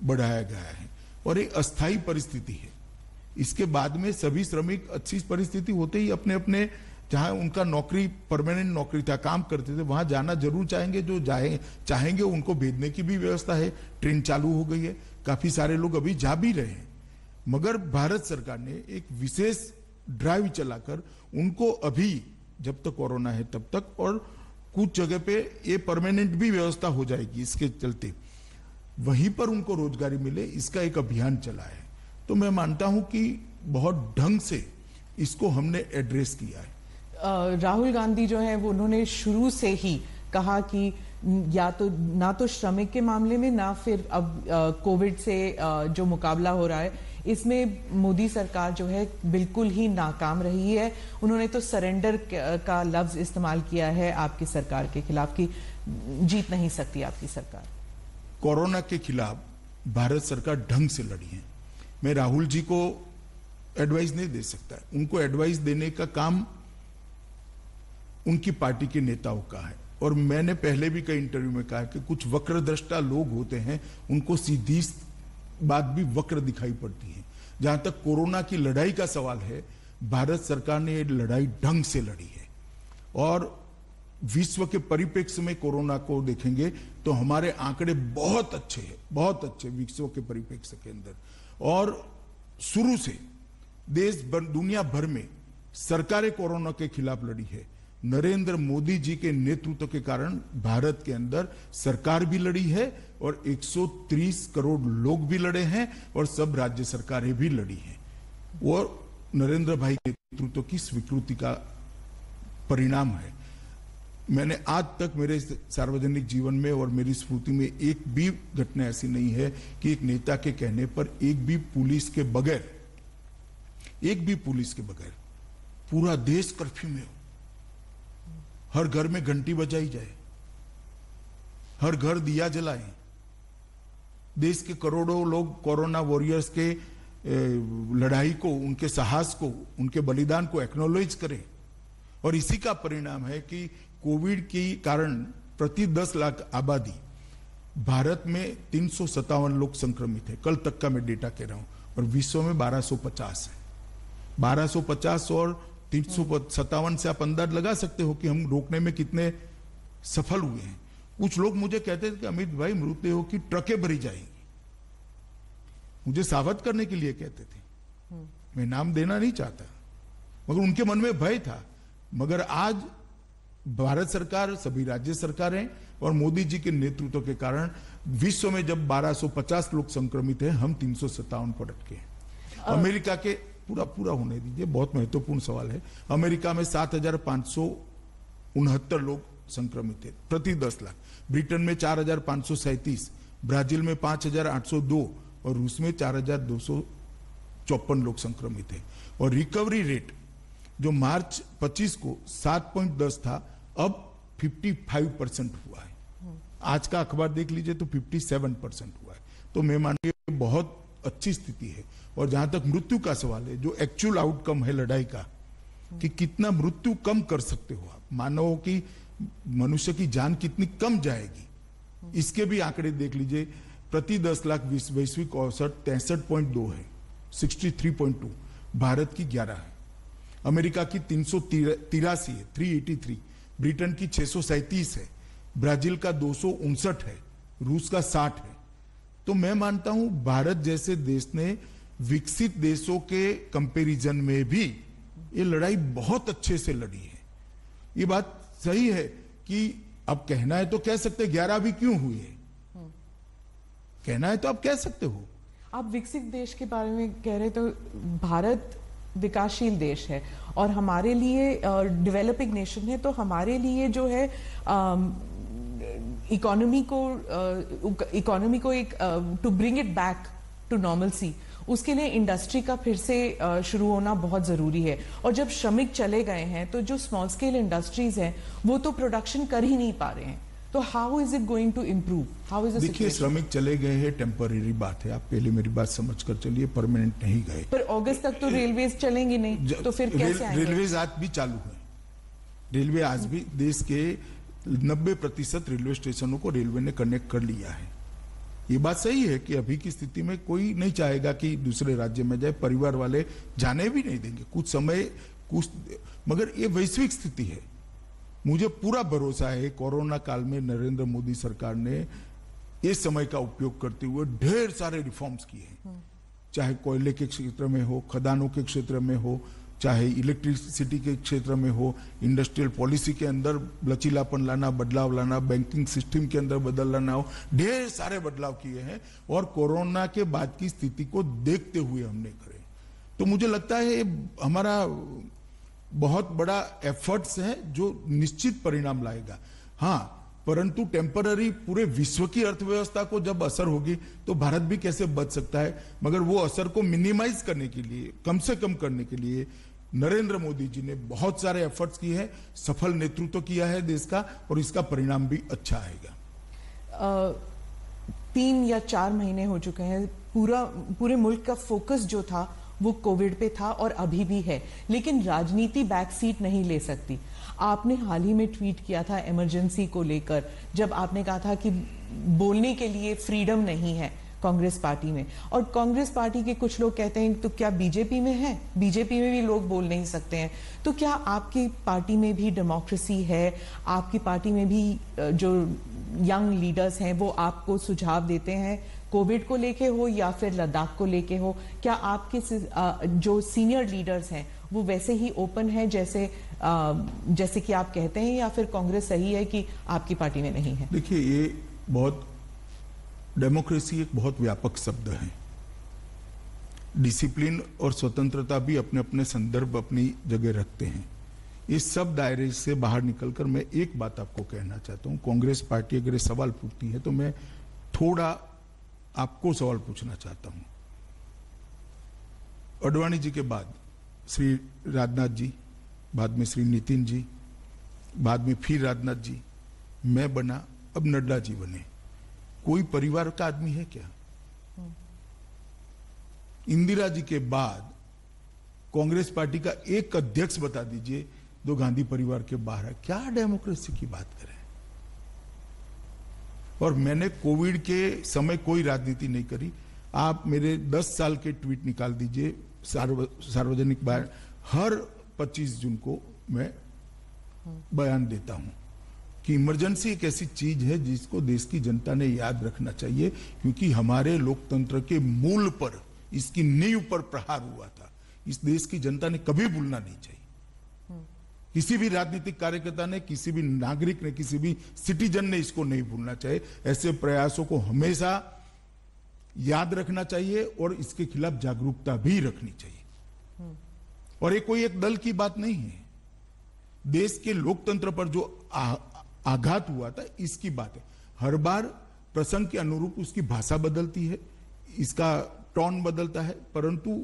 बढ़ाया गया है और एक अस्थायी परिस्थिति है। इसके बाद में सभी श्रमिक अच्छी परिस्थिति होते ही अपने अपने जहां उनका नौकरी, परमानेंट नौकरी था, काम करते थे, वहां जाना जरूर चाहेंगे। जो चाहेंगे उनको भेजने की भी व्यवस्था है, ट्रेन चालू हो गई है, काफी सारे लोग अभी जा भी रहे हैं। मगर भारत सरकार ने एक विशेष ड्राइव चलाकर उनको अभी, जब तक कोरोना है तब तक, और कुछ जगह पे ये परमानेंट भी व्यवस्था हो जाएगी, इसके चलते वहीं पर उनको रोजगारी मिले, इसका एक अभियान चला है। तो मैं मानता हूं कि बहुत ढंग से इसको हमने एड्रेस किया है। राहुल गांधी जो है वो उन्होंने शुरू से ही कहा कि या तो ना तो श्रमिक के मामले में, ना फिर अब कोविड से जो मुकाबला हो रहा है इसमें मोदी सरकार जो है बिल्कुल ही नाकाम रही है। उन्होंने तो सरेंडर का लफ्ज इस्तेमाल किया है आपकी सरकार के खिलाफ कि जीत नहीं सकती आपकी सरकार। कोरोना के खिलाफ भारत सरकार ढंग से लड़ी है। मैं राहुल जी को एडवाइस नहीं दे सकता, उनको एडवाइस देने का काम उनकी पार्टी के नेताओं का है। और मैंने पहले भी कई इंटरव्यू में कहा कि कुछ वक्रदृष्टा लोग होते हैं, उनको सीधी बात भी वक्र दिखाई पड़ती है। जहां तक कोरोना की लड़ाई का सवाल है, भारत सरकार ने ये लड़ाई ढंग से लड़ी है और विश्व के परिप्रेक्ष्य में कोरोना को देखेंगे तो हमारे आंकड़े बहुत अच्छे हैं, बहुत अच्छे विश्व के परिप्रेक्ष्य के अंदर। और शुरू से देश भर, दुनिया भर में सरकारें कोरोना के खिलाफ लड़ी है। नरेंद्र मोदी जी के नेतृत्व के कारण भारत के अंदर सरकार भी लड़ी है और 130 करोड़ लोग भी लड़े हैं और सब राज्य सरकारें भी लड़ी हैं। और नरेंद्र भाई के नेतृत्व की स्वीकृति का परिणाम है। मैंने आज तक मेरे सार्वजनिक जीवन में और मेरी स्मृति में एक भी घटना ऐसी नहीं है कि एक नेता के कहने पर एक भी पुलिस के बगैर पूरा देश कर्फ्यू में हो, हर घर में घंटी बजाई जाए, हर घर दिया जलाए, देश के करोड़ों लोग कोरोना वॉरियर्स के लड़ाई को, उनके साहस को, उनके बलिदान को एक्नॉलेज करें। और इसी का परिणाम है कि कोविड के कारण प्रति 10 लाख आबादी भारत में 357 लोग संक्रमित है, कल तक का मैं डेटा कह रहा हूं, और विश्व में 1250 है। 1250 और 357 से आप अंदाज लगा सकते हो कि हम रोकने में कितने सफल हुए हैं। कुछ लोग मुझे कहते थे कि अमित भाई मृतदेहों की ट्रकें भरी जाएंगी, मुझे सावध करने के लिए कहते थे। मैं नाम देना नहीं चाहता, मगर उनके मन में भय था। मगर आज भारत सरकार, सभी राज्य सरकारें और मोदी जी के नेतृत्व के कारण विश्व में जब 1250 लोग संक्रमित हैं, हम 357 पर अटके हैं। अमेरिका के पूरा होने दीजिए, बहुत महत्वपूर्ण सवाल है। अमेरिका में 7,569 लोग संक्रमित थे प्रति 10 लाख, ब्रिटेन में 4,537, ब्राजील में 5,802 और रूस में 4,254 लोग संक्रमित थे। और रिकवरी रेट जो मार्च 25 को 7.10 था, अब 55% हुआ है। आज का अखबार देख लीजिए तो 57% हुआ है। तो मैं मानूं ये बहुत अच्छी स्थिति है। और जहां तक मृत्यु का सवाल है, जो एक्चुअल आउटकम है लड़ाई का, कि कितना मृत्यु कम कर सकते हो आप, मानव की, मनुष्य की जान कितनी कम जाएगी, इसके भी आंकड़े देख लीजिए। प्रति 10 लाख वैश्विक औसत 63.2 है, 63.2, भारत की 11 है, अमेरिका की 383 है, 383, ब्रिटेन की 637 है, ब्राजील का 259 है, रूस का 60 है। तो मैं मानता हूं भारत जैसे देश ने विकसित देशों के कंपैरिजन में भी ये लड़ाई बहुत अच्छे से लड़ी है। ये बात सही है कि अब कहना है तो कह सकते 11 भी क्यों हुई है, कहना है तो आप कह सकते हो। आप विकसित देश के बारे में कह रहे तो भारत विकासशील देश है और हमारे लिए डेवलपिंग नेशन है, तो हमारे लिए जो है इकोनॉमी को एक to bring it back to normalcy, उसके लिए इंडस्ट्री का फिर से शुरू होना बहुत जरूरी है। और जब श्रमिक चले गए हैं तो जो स्मॉल स्केल इंडस्ट्रीज हैं वो तो प्रोडक्शन कर ही नहीं पा रहे हैं, तो how is it going to improve, how is the देखिए, श्रमिक चले गए हैं, टेम्पररी बात है, आप पहले मेरी बात समझ कर चलिए, परमानेंट नहीं गए। पर अगस्त तक तो रेलवेज चलेंगी नहीं, तो फिर कैसे आएंगे? रेलवेज आज भी चालू है, रेलवे आज भी देश के 90% रेलवे स्टेशनों को रेलवे ने कनेक्ट कर लिया है। ये बात सही है कि अभी की स्थिति में कोई नहीं चाहेगा कि दूसरे राज्य में जाए, परिवार वाले जाने भी नहीं देंगे कुछ समय, मगर ये वैश्विक स्थिति है। मुझे पूरा भरोसा है कोरोना काल में नरेंद्र मोदी सरकार ने इस समय का उपयोग करते हुए ढेर सारे रिफॉर्म्स किए हैं, चाहे कोयले के क्षेत्र में हो, खदानों के क्षेत्र में हो, चाहे इलेक्ट्रिसिटी के क्षेत्र में हो, इंडस्ट्रियल पॉलिसी के अंदर लचीलापन लाना, बदलाव लाना, बैंकिंग सिस्टम के अंदर बदल लाना हो, ढेर सारे बदलाव किए हैं और कोरोना के बाद की स्थिति को देखते हुए हमने करे। तो मुझे लगता है ये हमारा बहुत बड़ा एफर्ट्स है जो निश्चित परिणाम लाएगा। हाँ, परंतु टेम्पररी पूरे विश्व की अर्थव्यवस्था को जब असर होगी तो भारत भी कैसे बच सकता है, मगर वो असर को मिनिमाइज करने के लिए, कम से कम करने के लिए नरेंद्र मोदी जी ने बहुत सारे एफर्ट्स किए हैं, सफल नेतृत्व किया है देश का और इसका परिणाम भी अच्छा आएगा। 3 या 4 महीने हो चुके हैं, पूरे मुल्क का फोकस जो था वो कोविड पे था और अभी भी है, लेकिन राजनीति बैक सीट नहीं ले सकती। आपने हाल ही में ट्वीट किया था इमरजेंसी को लेकर, जब आपने कहा था कि बोलने के लिए फ्रीडम नहीं है कांग्रेस पार्टी में, और कांग्रेस पार्टी के कुछ लोग कहते हैं तो क्या बीजेपी में है, बीजेपी में भी लोग बोल नहीं सकते हैं, तो क्या आपकी पार्टी में भी डेमोक्रेसी है? आपकी पार्टी में भी जो यंग लीडर्स हैं वो आपको सुझाव देते हैं, कोविड को लेके हो या फिर लद्दाख को लेके हो? क्या आपके जो सीनियर लीडर्स हैं वो वैसे ही ओपन है जैसे कि आप कहते हैं, या फिर कांग्रेस सही है कि आपकी पार्टी में नहीं है? देखिए, ये बहुत, डेमोक्रेसी एक बहुत व्यापक शब्द है। डिसिप्लिन और स्वतंत्रता भी अपने अपने संदर्भ, अपनी जगह रखते हैं। इस सब दायरे से बाहर निकलकर मैं एक बात आपको कहना चाहता हूं। कांग्रेस पार्टी अगर सवाल पूछती है तो मैं थोड़ा आपको सवाल पूछना चाहता हूं। अडवाणी जी के बाद श्री राजनाथ जी, बाद में श्री नितिन जी, बाद में फिर राजनाथ जी, मैं बना, अब नड्डा जी बने। कोई परिवार का आदमी है क्या? इंदिरा जी के बाद कांग्रेस पार्टी का एक अध्यक्ष बता दीजिए जो गांधी परिवार के बाहर है। क्या डेमोक्रेसी की बात करें? और मैंने कोविड के समय कोई राजनीति नहीं करी। आप मेरे 10 साल के ट्वीट निकाल दीजिए सार्वजनिक बयान, हर 25 जून को मैं बयान देता हूं कि इमरजेंसी एक ऐसी चीज है जिसको देश की जनता ने याद रखना चाहिए, क्योंकि हमारे लोकतंत्र के मूल पर, इसकी नींव पर प्रहार हुआ था। इस देश की जनता ने कभी भूलना नहीं चाहिए। किसी भी राजनीतिक कार्यकर्ता ने, किसी भी नागरिक ने, किसी भी सिटीजन ने इसको नहीं भूलना चाहिए। ऐसे प्रयासों को हमेशा याद रखना चाहिए और इसके खिलाफ जागरूकता भी रखनी चाहिए। और ये कोई एक दल की बात नहीं है, देश के लोकतंत्र पर जो आघात हुआ था इसकी बात है। हर बार प्रसंग के अनुरूप उसकी भाषा बदलती है, इसका टोन बदलता है, परंतु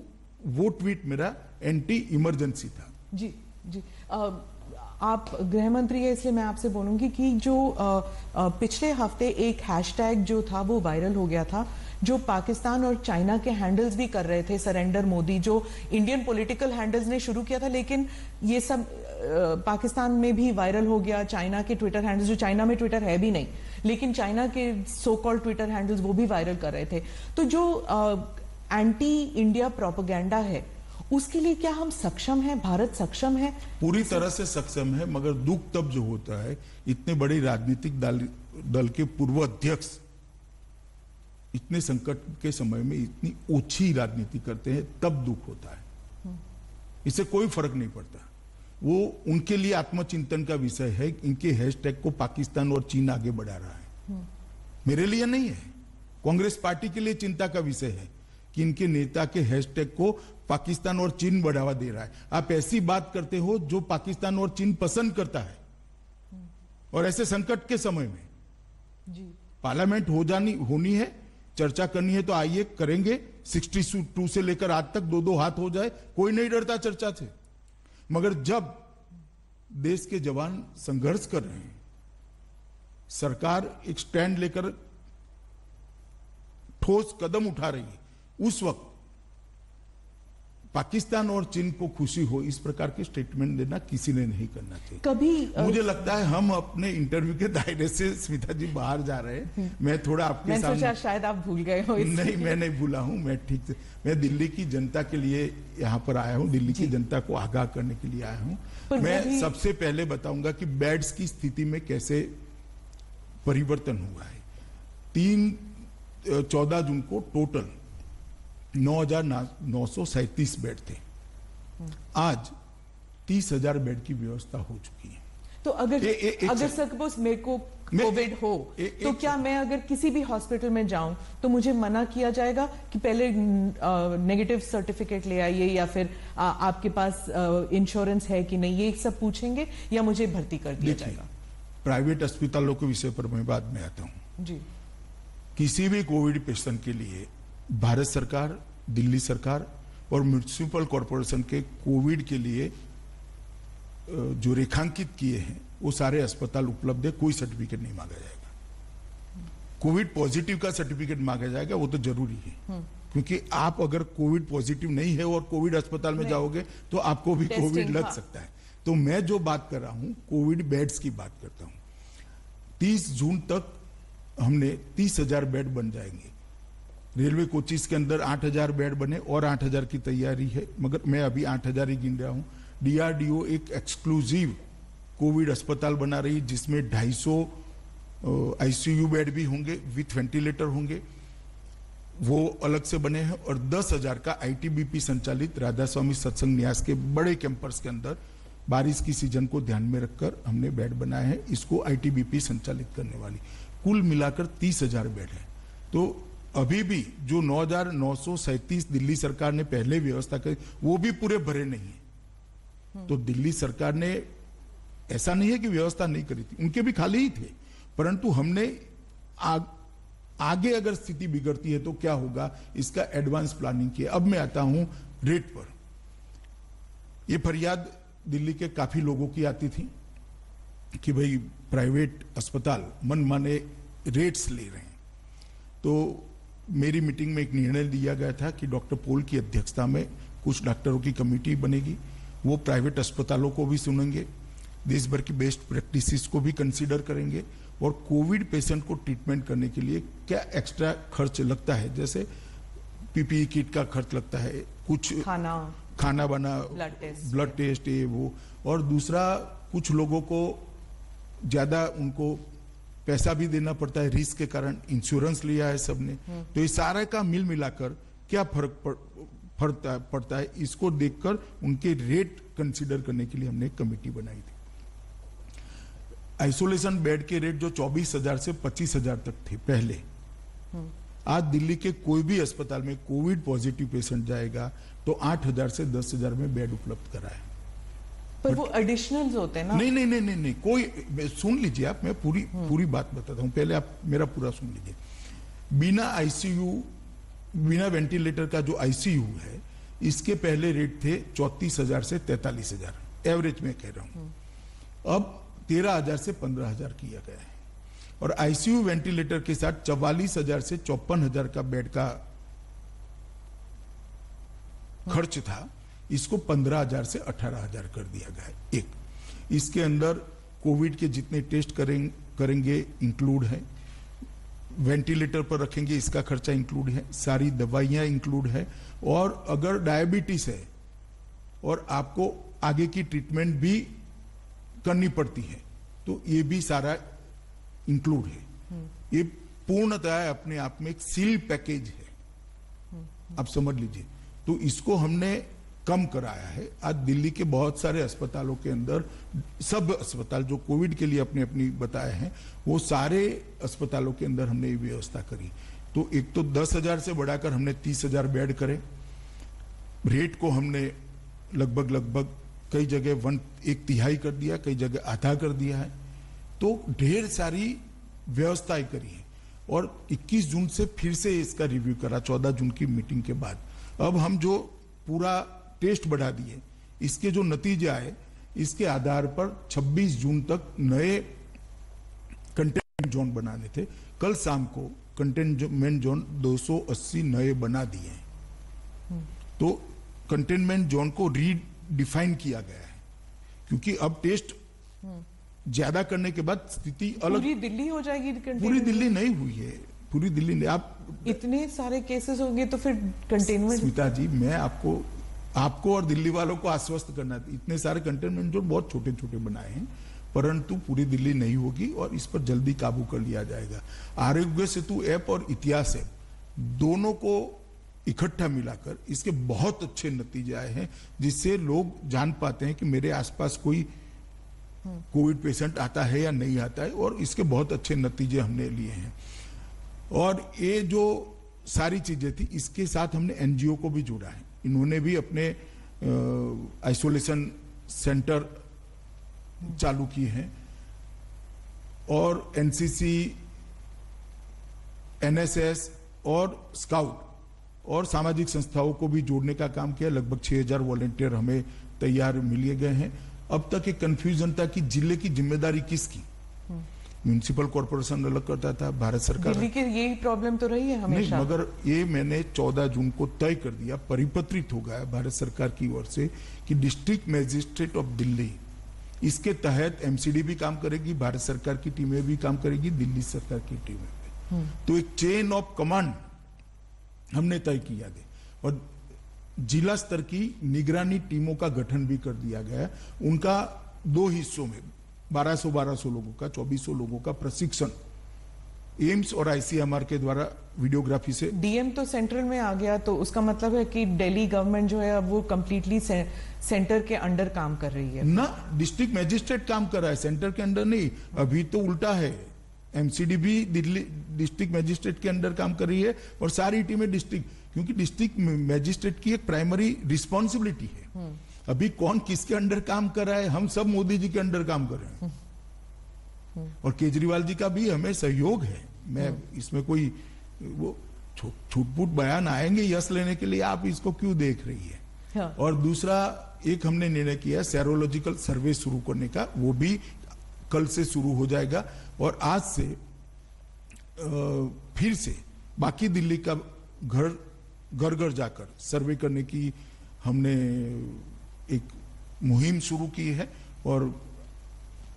वो ट्वीट मेरा एंटी इमरजेंसी था। जी जी। आप गृह मंत्री है, इसलिए मैं आपसे बोलूंगी कि जो पिछले हफ्ते एक हैशटैग जो था वो वायरल हो गया था, जो पाकिस्तान और चाइना के हैंडल्स भी कर रहे थे, सरेंडर मोदी, जो इंडियन पॉलिटिकल हैंडल्स ने शुरू किया था, लेकिन ये सब पाकिस्तान में भी वायरल हो गया। चाइना के ट्विटर हैंडल्स, जो चाइना में ट्विटर है भी नहीं, लेकिन चाइना के सो कॉल्ड ट्विटर हैंडल्स वो भी वायरल कर रहे थे। तो जो एंटी इंडिया प्रोपेगेंडा है, उसके लिए क्या हम सक्षम हैं? भारत सक्षम है? पूरी तरह से सक्षम है, मगर दुख तब जो होता है, इतने बड़े राजनीतिक दल के पूर्व अध्यक्ष इतने संकट के समय में इतनी ओछी राजनीति करते हैं, तब दुख होता है। इससे कोई फर्क नहीं पड़ता। वो उनके लिए आत्मचिंतन का विषय है। इनके हैशटैग को पाकिस्तान और चीन आगे बढ़ा रहा है, मेरे लिए नहीं है। कांग्रेस पार्टी के लिए चिंता का विषय है कि इनके नेता के हैशटैग को पाकिस्तान और चीन बढ़ावा दे रहा है। आप ऐसी बात करते हो जो पाकिस्तान और चीन पसंद करता है, और ऐसे संकट के समय में जी। पार्लियामेंट होनी है, चर्चा करनी है तो आइए करेंगे। 62 से लेकर आज तक 2-2 हाथ हो जाए, कोई नहीं डरता चर्चा से। मगर जब देश के जवान संघर्ष कर रहे हैं, सरकार एक स्टैंड लेकर ठोस कदम उठा रही है, उस वक्त पाकिस्तान और चीन को खुशी हो इस प्रकार के स्टेटमेंट देना किसी ने नहीं करना चाहिए। कभी मुझे लगता है हम अपने इंटरव्यू के दायरे से स्मिता जी बाहर जा रहे हैं। मैं थोड़ा आपके सामने, सोचा शायद आप भूल गए हो। नहीं, मैं नहीं भूला हूं। मैं ठीक से, मैं दिल्ली की जनता के लिए यहाँ पर आया हूँ, दिल्ली की जनता को आगाह करने के लिए आया हूँ। मैं सबसे पहले बताऊंगा कि बेड्स की स्थिति में कैसे परिवर्तन हुआ है। 14 जून को टोटल 9,937 बेड थे, आज 30,000 बेड की व्यवस्था हो चुकी है। तो अगर सपोज मेरे को कोविड हो, तो क्या मैं अगर किसी भी हॉस्पिटल में जाऊं तो मुझे मना किया जाएगा कि पहले नेगेटिव सर्टिफिकेट ले आइए, या फिर आपके पास इंश्योरेंस है कि नहीं, ये सब पूछेंगे, या मुझे भर्ती कर दिया जाएगा? प्राइवेट अस्पतालों के विषय पर मैं बाद में आता हूं जी। किसी भी कोविड पेशेंट के लिए भारत सरकार, दिल्ली सरकार और म्युनिसिपल कॉरपोरेशन के कोविड के लिए जो रेखांकित किए हैं वो सारे अस्पताल उपलब्ध है। कोई सर्टिफिकेट नहीं मांगा जाएगा। कोविड पॉजिटिव का सर्टिफिकेट मांगा जाएगा, वो तो जरूरी है, क्योंकि आप अगर कोविड पॉजिटिव नहीं है और कोविड अस्पताल में जाओगे तो आपको भी कोविड लग सकता है। तो मैं जो बात कर रहा हूं कोविड बेड्स की बात करता हूं। 30 जून तक हमने 30,000 बेड बन जाएंगे। रेलवे कोचिस के अंदर 8,000 बेड बने और 8,000 की तैयारी है, मगर मैं अभी 8,000 ही गिन रहा हूं। डीआरडीओ एक एक्सक्लूसिव कोविड अस्पताल बना रही है, जिसमें 250 आईसीयू बेड भी होंगे, विथ वेंटिलेटर होंगे, वो अलग से बने हैं। और 10,000 का आईटीबीपी संचालित राधा स्वामी सत्संग न्यास के बड़े कैंपस के अंदर बारिश की सीजन को ध्यान में रखकर हमने बेड बनाए हैं, इसको आईटीबीपी संचालित करने वाली। कुल मिलाकर 30,000 बेड है। तो अभी भी जो 9,937 दिल्ली सरकार ने पहले व्यवस्था करी, वो भी पूरे भरे नहीं है। तो दिल्ली सरकार ने, ऐसा नहीं है कि व्यवस्था नहीं करी थी, उनके भी खाली ही थे, परंतु हमने आगे अगर स्थिति बिगड़ती है तो क्या होगा, इसका एडवांस प्लानिंग किया। अब मैं आता हूं रेट पर। यह फरियाद दिल्ली के काफी लोगों की आती थी कि भाई प्राइवेट अस्पताल मनमाने रेट्स ले रहे हैं। तो मेरी मीटिंग में एक निर्णय लिया गया था कि डॉक्टर पॉल की अध्यक्षता में कुछ डॉक्टरों की कमेटी बनेगी, वो प्राइवेट अस्पतालों को भी सुनेंगे, देश भर की बेस्ट प्रैक्टिसेस को भी कंसीडर करेंगे, और कोविड पेशेंट को ट्रीटमेंट करने के लिए क्या एक्स्ट्रा खर्च लगता है, जैसे पीपीई किट का खर्च लगता है, कुछ खाना बना, ब्लड टेस्ट, ये वो, और दूसरा कुछ लोगों को ज्यादा उनको पैसा भी देना पड़ता है रिस्क के कारण, इंश्योरेंस लिया है सबने। तो इस सारे का मिल मिलाकर क्या फर्क पड़ता है, इसको देखकर उनके रेट कंसीडर करने के लिए हमने एक कमेटी बनाई थी। आइसोलेशन बेड के रेट जो 24,000 से 25,000 तक थे पहले, आज दिल्ली के कोई भी अस्पताल में कोविड पॉजिटिव पेशेंट जाएगा तो 8,000 से 10,000 में बेड उपलब्ध कराए। पर वो एडिशनल्स होते हैं ना? नहीं, कोई, सुन लीजिए आप, मैं पूरी बात बताता हूं, पहले आप मेरा पूरा सुन लीजिए। बिना आईसीयू, बिना वेंटिलेटर का जो आईसीयू है, इसके पहले रेट थे 34,000 से 43,000, एवरेज में कह रहा हूं। अब 13,000 से 15,000 किया गया है। और आईसीयू वेंटिलेटर के साथ 44,000 से 54,000 का बेड का खर्च था, इसको 15,000 से 18,000 कर दिया गया है। एक इसके अंदर कोविड के जितने टेस्ट करेंगे इंक्लूड है, वेंटिलेटर पर रखेंगे इसका खर्चा इंक्लूड है, सारी दवाइयां इंक्लूड है, और अगर डायबिटीज है और आपको आगे की ट्रीटमेंट भी करनी पड़ती है तो ये भी सारा इंक्लूड है। ये पूर्णतः अपने आप में एक सील पैकेज है, आप समझ लीजिए। तो इसको हमने कम कराया है। आज दिल्ली के बहुत सारे अस्पतालों के अंदर, सब अस्पताल जो कोविड के लिए अपनी अपनी बताए हैं, वो सारे अस्पतालों के अंदर हमने ये व्यवस्था करी। तो एक तो 10,000 से बढ़ाकर हमने 30,000 बेड करे। रेट को हमने लगभग कई जगह 1/3 कर दिया, कई जगह आधा कर दिया है। तो ढेर सारी व्यवस्थाएं करी है। और 21 जून से फिर से इसका रिव्यू करा, 14 जून की मीटिंग के बाद। अब हम जो पूरा टेस्ट बढ़ा दिए, इसके जो नतीजे आए, इसके आधार पर 26 जून तक नए कंटेनमेंट जोन बनाने थे। कल शाम को कंटेनमेंट जोन 280 नए बना दिए हैं। तो कंटेनमेंट जोन को रीडिफाइन किया गया है, क्योंकि अब टेस्ट ज्यादा करने के बाद स्थिति अलग। पूरी दिल्ली हो जाएगी? पूरी दिल्ली नहीं हुई है, पूरी दिल्ली नहीं। आप इतने सारे केसेस होंगे तो फिर कंटेनमेंट। स्मिता जी, मैं आपको और दिल्ली वालों को आश्वस्त करना, इतने सारे कंटेनमेंट जोन बहुत छोटे छोटे बनाए हैं, परंतु पूरी दिल्ली नहीं होगी और इस पर जल्दी काबू कर लिया जाएगा। आरोग्य सेतु ऐप और इतिहास ऐप दोनों को इकट्ठा मिलाकर इसके बहुत अच्छे नतीजे आए हैं, जिससे लोग जान पाते हैं कि मेरे आसपास कोई कोविड पेशेंट आता है या नहीं आता है, और इसके बहुत अच्छे नतीजे हमने लिए हैं। और ये जो सारी चीजें थी, इसके साथ हमने एनजीओ को भी जोड़ा है। इन्होंने भी अपने आइसोलेशन सेंटर चालू किए हैं, और एनसीसी, एनएसएस और स्काउट और सामाजिक संस्थाओं को भी जोड़ने का काम किया। लगभग 6,000 वॉलंटियर हमें तैयार मिल गए हैं। अब तक एक कंफ्यूजन था कि जिले की जिम्मेदारी किसकी। म्यूनिसिपल कॉर्पोरेशन अलग करता था, भारत सरकार। दिल्ली की यही प्रॉब्लम तो रही है हमेशा। नहीं, मगर ये मैंने 14 जून को तय कर दिया, परिपत्रित हो गया भारत सरकार की ओर से कि डिस्ट्रिक्ट मजिस्ट्रेट ऑफ दिल्ली, इसके तहत एमसीडी भी काम करेगी, भारत सरकार की टीमें भी काम करेगी, दिल्ली सरकार की टीमें भी। तो एक चेन ऑफ कमांड हमने तय किया है, और जिला स्तर की निगरानी टीमों का गठन भी कर दिया गया। उनका 2 हिस्सों में 1200 लोगों का, 2400 लोगों का प्रशिक्षण एम्स और आईसीएमआर के द्वारा वीडियोग्राफी से। डीएम तो सेंट्रल में आ गया, तो उसका मतलब है कि दिल्ली गवर्नमेंट जो है अब वो कंप्लीटली सेंटर के अंडर काम कर रही है ना। डिस्ट्रिक्ट मजिस्ट्रेट काम कर रहा है, सेंटर के अंडर नहीं। अभी तो उल्टा है, एमसीडी भी दिल्ली डिस्ट्रिक्ट मजिस्ट्रेट के अंडर काम कर रही है, और सारी टीमें डिस्ट्रिक्ट, क्योंकि डिस्ट्रिक्ट मजिस्ट्रेट की एक प्राइमरी रिस्पॉन्सिबिलिटी है। अभी कौन किसके अंडर काम कर रहा है, हम सब मोदी जी के अंडर काम कर रहे हैं, और केजरीवाल जी का भी हमें सहयोग है। मैं इसमें कोई वो छूट-फूट बयान आएंगे यश लेने के लिए, आप इसको क्यों देख रही है। हाँ। और दूसरा एक हमने निर्णय किया सेरोलॉजिकल सर्वे शुरू करने का, वो भी कल से शुरू हो जाएगा। और आज से फिर से बाकी दिल्ली का घर घर जाकर सर्वे करने की हमने एक मुहिम शुरू की है, और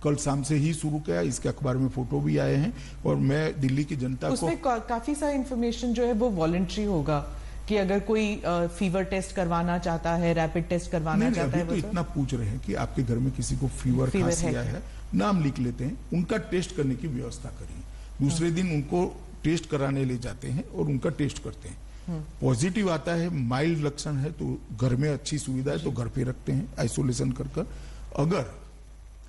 कल शाम से ही शुरू किया। इसके अखबार में फोटो भी आए हैं, और मैं दिल्ली की जनता को उसमें काफी सारा इंफॉर्मेशन जो है वो वॉलंटरी होगा कि अगर कोई फीवर टेस्ट करवाना चाहता है, रैपिड टेस्ट करवाना चाहता है। तो इतना पूछ रहे हैं कि आपके घर में किसी को फीवर खांसी आया है, नाम लिख लेते हैं, उनका टेस्ट करने की व्यवस्था करिए। दूसरे दिन उनको टेस्ट कराने ले जाते हैं और उनका टेस्ट करते हैं। पॉजिटिव आता है, माइल्ड लक्षण है, तो घर में अच्छी सुविधा है तो घर पे रखते हैं आइसोलेशन कर। अगर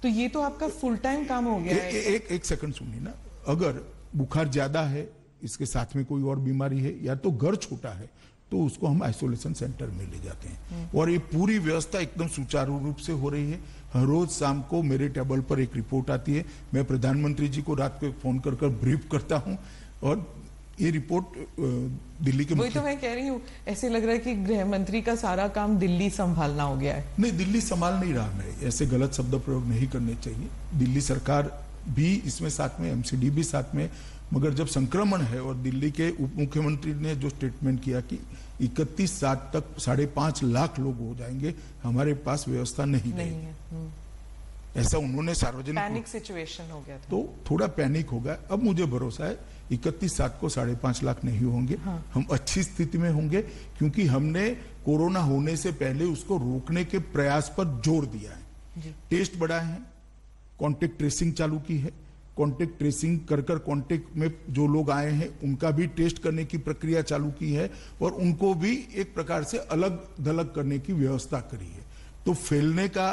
तो ये तो आपका फुल टाइम काम हो गया है। एक सेकंड सुनिए ना। अगर बुखार ज्यादा है, इसके साथ में कोई और बीमारी है, या तो घर छोटा है, तो उसको हम आइसोलेशन सेंटर में ले जाते हैं। और ये पूरी व्यवस्था एकदम सुचारू रूप से हो रही है। हर रोज शाम को मेरे टेबल पर एक रिपोर्ट आती है, मैं प्रधानमंत्री जी को रात को फोन कर ब्रीफ करता हूं, और ये रिपोर्ट दिल्ली के वही तो मैं कह रही हूँ, ऐसे लग रहा है कि गृह मंत्री का सारा काम दिल्ली संभालना हो गया है। नहीं, दिल्ली संभाल नहीं रहा। मैं ऐसे गलत शब्द प्रयोग नहीं करने चाहिए। दिल्ली सरकार भी इसमें साथ में, एमसीडी भी साथ में, मगर जब संक्रमण है और दिल्ली के उप मुख्यमंत्री ने जो स्टेटमेंट किया कि 31/7 तक 5.5 लाख लोग हो जाएंगे, हमारे पास व्यवस्था नहीं है। ऐसा उन्होंने सार्वजनिक, पैनिक सिचुएशन हो गया था, तो थोड़ा पैनिक हो गया। अब मुझे भरोसा है 31/7 को 5.5 लाख नहीं होंगे। हाँ। हम अच्छी स्थिति में होंगे, क्योंकि हमने कोरोना होने से पहले उसको रोकने के प्रयास पर जोर दिया है। टेस्ट बढ़ाए हैं, कॉन्टेक्ट ट्रेसिंग चालू की है, कॉन्टेक्ट ट्रेसिंग कर कॉन्टेक्ट में जो लोग आए हैं उनका भी टेस्ट करने की प्रक्रिया चालू की है, और उनको भी एक प्रकार से अलग थलग करने की व्यवस्था करी है। तो फैलने का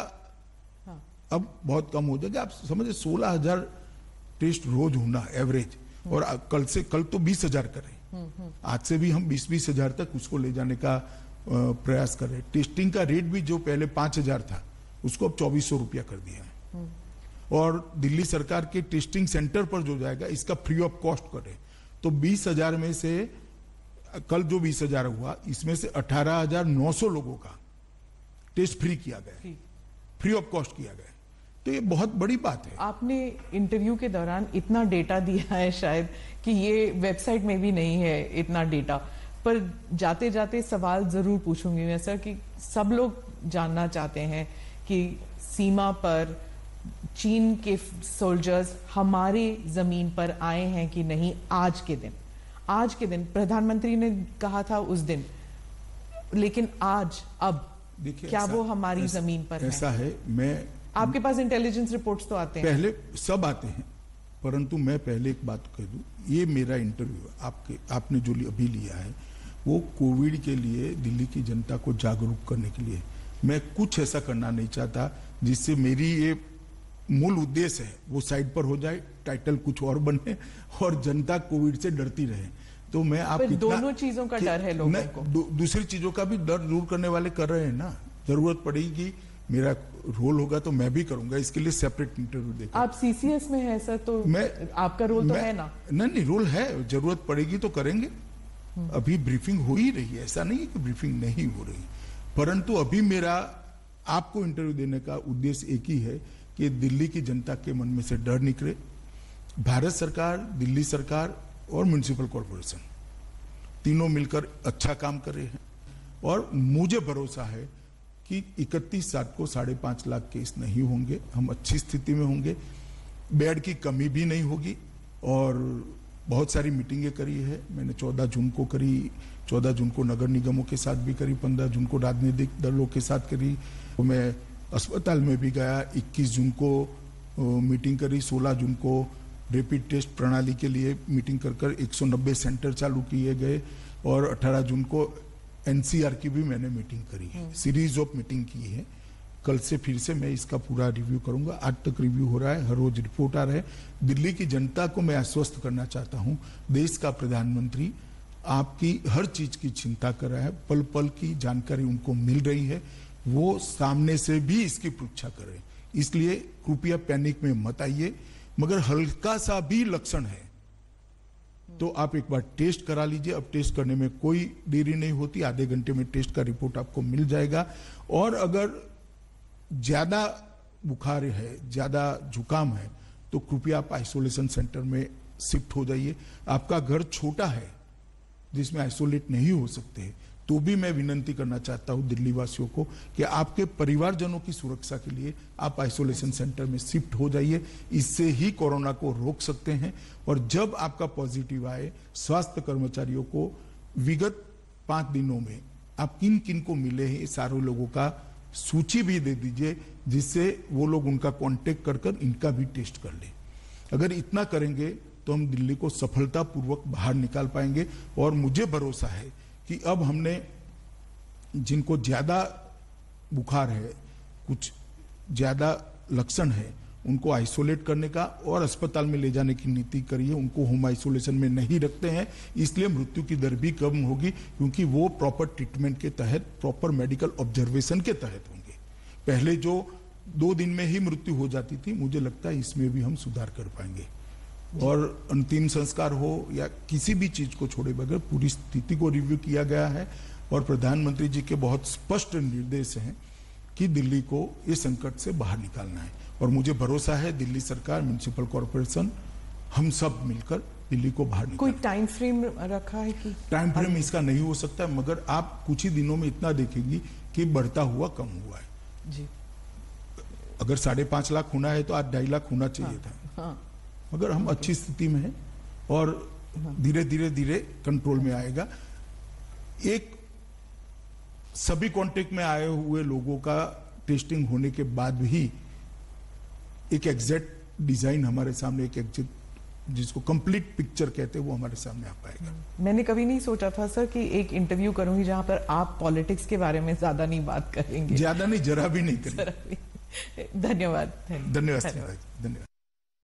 अब बहुत कम हो जाएगा। आप समझे 16,000 टेस्ट रोज होना एवरेज, और कल तो 20,000 करें। आज से भी हम 20,000 तक उसको ले जाने का प्रयास कर रहे हैं। टेस्टिंग का रेट भी जो पहले 5,000 था उसको अब 2,400 रुपया कर दिया है। और दिल्ली सरकार के टेस्टिंग सेंटर पर जो जाएगा इसका फ्री ऑफ कॉस्ट करें, तो 20,000 में से कल जो 20,000 हुआ, इसमें से 18,900 लोगों का टेस्ट फ्री किया गया, फ्री ऑफ कॉस्ट किया गया। तो ये बहुत बड़ी बात है। आपने इंटरव्यू के दौरान इतना डेटा दिया है शायद कि ये वेबसाइट में भी नहीं है इतना डेटा, पर जाते जाते सवाल जरूर पूछूंगी मैं सर, कि सब लोग जानना चाहते हैं कि सीमा पर चीन के सोल्जर्स हमारे जमीन पर आए हैं कि नहीं। आज के दिन प्रधानमंत्री ने कहा था उस दिन, लेकिन आज अब क्या वो हमारी जमीन पर ऐसा है? मैं, आपके पास इंटेलिजेंस रिपोर्ट्स तो आते हैं, पहले सब आते हैं, परंतु मैं पहले एक बात कह दूं, ये मेरा इंटरव्यू आपने जो अभी लिया है वो कोविड के लिए दिल्ली की जनता को जागरूक करने के लिए। मैं कुछ ऐसा करना नहीं चाहता जिससे मेरी ये मूल उद्देश्य है वो साइड पर हो जाए, टाइटल कुछ और बने और जनता कोविड से डरती रहे। तो मैं आप दोनों चीजों का डर है लोगों को, दूसरी चीजों का भी डर दूर करने वाले कर रहे हैं ना। जरूरत पड़ेगी, मेरा रोल होगा तो मैं भी करूंगा, इसके लिए सेपरेट इंटरव्यू देगा। आप सीसीएस में है सर, तो आपका रोल तो है ना? नहीं, रोल है, जरूरत पड़ेगी तो करेंगे। अभी ब्रीफिंग हो ही रही है, ऐसा नहीं है कि ब्रीफिंग नहीं हो रही, परंतु अभी मेरा आपको इंटरव्यू देने का उद्देश्य एक ही है कि दिल्ली की जनता के मन में से डर निकले। भारत सरकार, दिल्ली सरकार और म्युनिसिपल कॉर्पोरेशन तीनों मिलकर अच्छा काम कर रहे हैं, और मुझे भरोसा है कि 31/7 को 5.5 लाख केस नहीं होंगे, हम अच्छी स्थिति में होंगे, बेड की कमी भी नहीं होगी। और बहुत सारी मीटिंगें करी है मैंने, 14 जून को करी, 14 जून को नगर निगमों के साथ भी करी, 15 जून को राजनीतिक दलों के साथ करी, तो मैं अस्पताल में भी गया, 21 जून को मीटिंग करी, 16 जून को रैपिड टेस्ट प्रणाली के लिए मीटिंग कर 190 सेंटर चालू किए गए, और 18 जून को एनसीआर की भी मैंने मीटिंग करी है, सीरीज ऑफ मीटिंग की है। कल से फिर से मैं इसका पूरा रिव्यू करूंगा। आज तक रिव्यू हो रहा है, हर रोज रिपोर्ट आ रहा है। दिल्ली की जनता को मैं आश्वस्त करना चाहता हूं, देश का प्रधानमंत्री आपकी हर चीज की चिंता कर रहा है, पल पल की जानकारी उनको मिल रही है, वो सामने से भी इसकी परीक्षा करें। इसलिए कृपया पैनिक में मत आइए, मगर हल्का सा भी लक्षण है तो आप एक बार टेस्ट करा लीजिए। अब टेस्ट करने में कोई देरी नहीं होती, आधे घंटे में टेस्ट का रिपोर्ट आपको मिल जाएगा। और अगर ज्यादा बुखार है, ज्यादा जुकाम है, तो कृपया आप आइसोलेशन सेंटर में शिफ्ट हो जाइए। आपका घर छोटा है जिसमें आइसोलेट नहीं हो सकते, तो भी मैं विनती करना चाहता हूं दिल्ली वासियों को कि आपके परिवारजनों की सुरक्षा के लिए आप आइसोलेशन सेंटर में शिफ्ट हो जाइए। इससे ही कोरोना को रोक सकते हैं। और जब आपका पॉजिटिव आए, स्वास्थ्य कर्मचारियों को विगत 5 दिनों में आप किन किन को मिले हैं, सारे लोगों का सूची भी दे दीजिए, जिससे वो लोग उनका कॉन्टेक्ट कर इनका भी टेस्ट कर ले। अगर इतना करेंगे तो हम दिल्ली को सफलतापूर्वक बाहर निकाल पाएंगे। और मुझे भरोसा है कि अब हमने जिनको ज्यादा बुखार है, कुछ ज्यादा लक्षण है, उनको आइसोलेट करने का और अस्पताल में ले जाने की नीति करी है। उनको होम आइसोलेशन में नहीं रखते हैं, इसलिए मृत्यु की दर भी कम होगी, क्योंकि वो प्रॉपर ट्रीटमेंट के तहत, प्रॉपर मेडिकल ऑब्जर्वेशन के तहत होंगे। पहले जो 2 दिन में ही मृत्यु हो जाती थी, मुझे लगता है इसमें भी हम सुधार कर पाएंगे। और अंतिम संस्कार हो या किसी भी चीज को छोड़े बगैर पूरी स्थिति को रिव्यू किया गया है और प्रधानमंत्री जी के बहुत स्पष्ट निर्देश हैं कि दिल्ली को इस संकट से बाहर निकालना है। और मुझे भरोसा है दिल्ली सरकार, म्युनिसिपल कॉर्पोरेशन, हम सब मिलकर दिल्ली को बाहर कोई टाइम फ्रेम रखा है कि टाइम फ्रेम इसका नहीं हो सकता, मगर आप कुछ ही दिनों में इतना देखेंगी कि बढ़ता हुआ कम हुआ है जी। अगर 5.5 लाख होना है तो आज 2.5 लाख होना चाहिए था। हाँ। मगर हम अच्छी स्थिति में हैं और धीरे धीरे कंट्रोल में आएगा। एक सभी कांटेक्ट में आए हुए लोगों का टेस्टिंग होने के बाद भी एक एग्जैक्ट डिजाइन हमारे सामने, एक एग्जैक्ट जिसको कंप्लीट पिक्चर कहते हैं, वो हमारे सामने आ पाएगा। मैंने कभी नहीं सोचा था सर कि एक इंटरव्यू करूंगी जहां पर आप पॉलिटिक्स के बारे में ज्यादा नहीं बात करेंगे। ज्यादा नहीं, जरा भी नहीं करेंगे। धन्यवाद। धन्यवाद।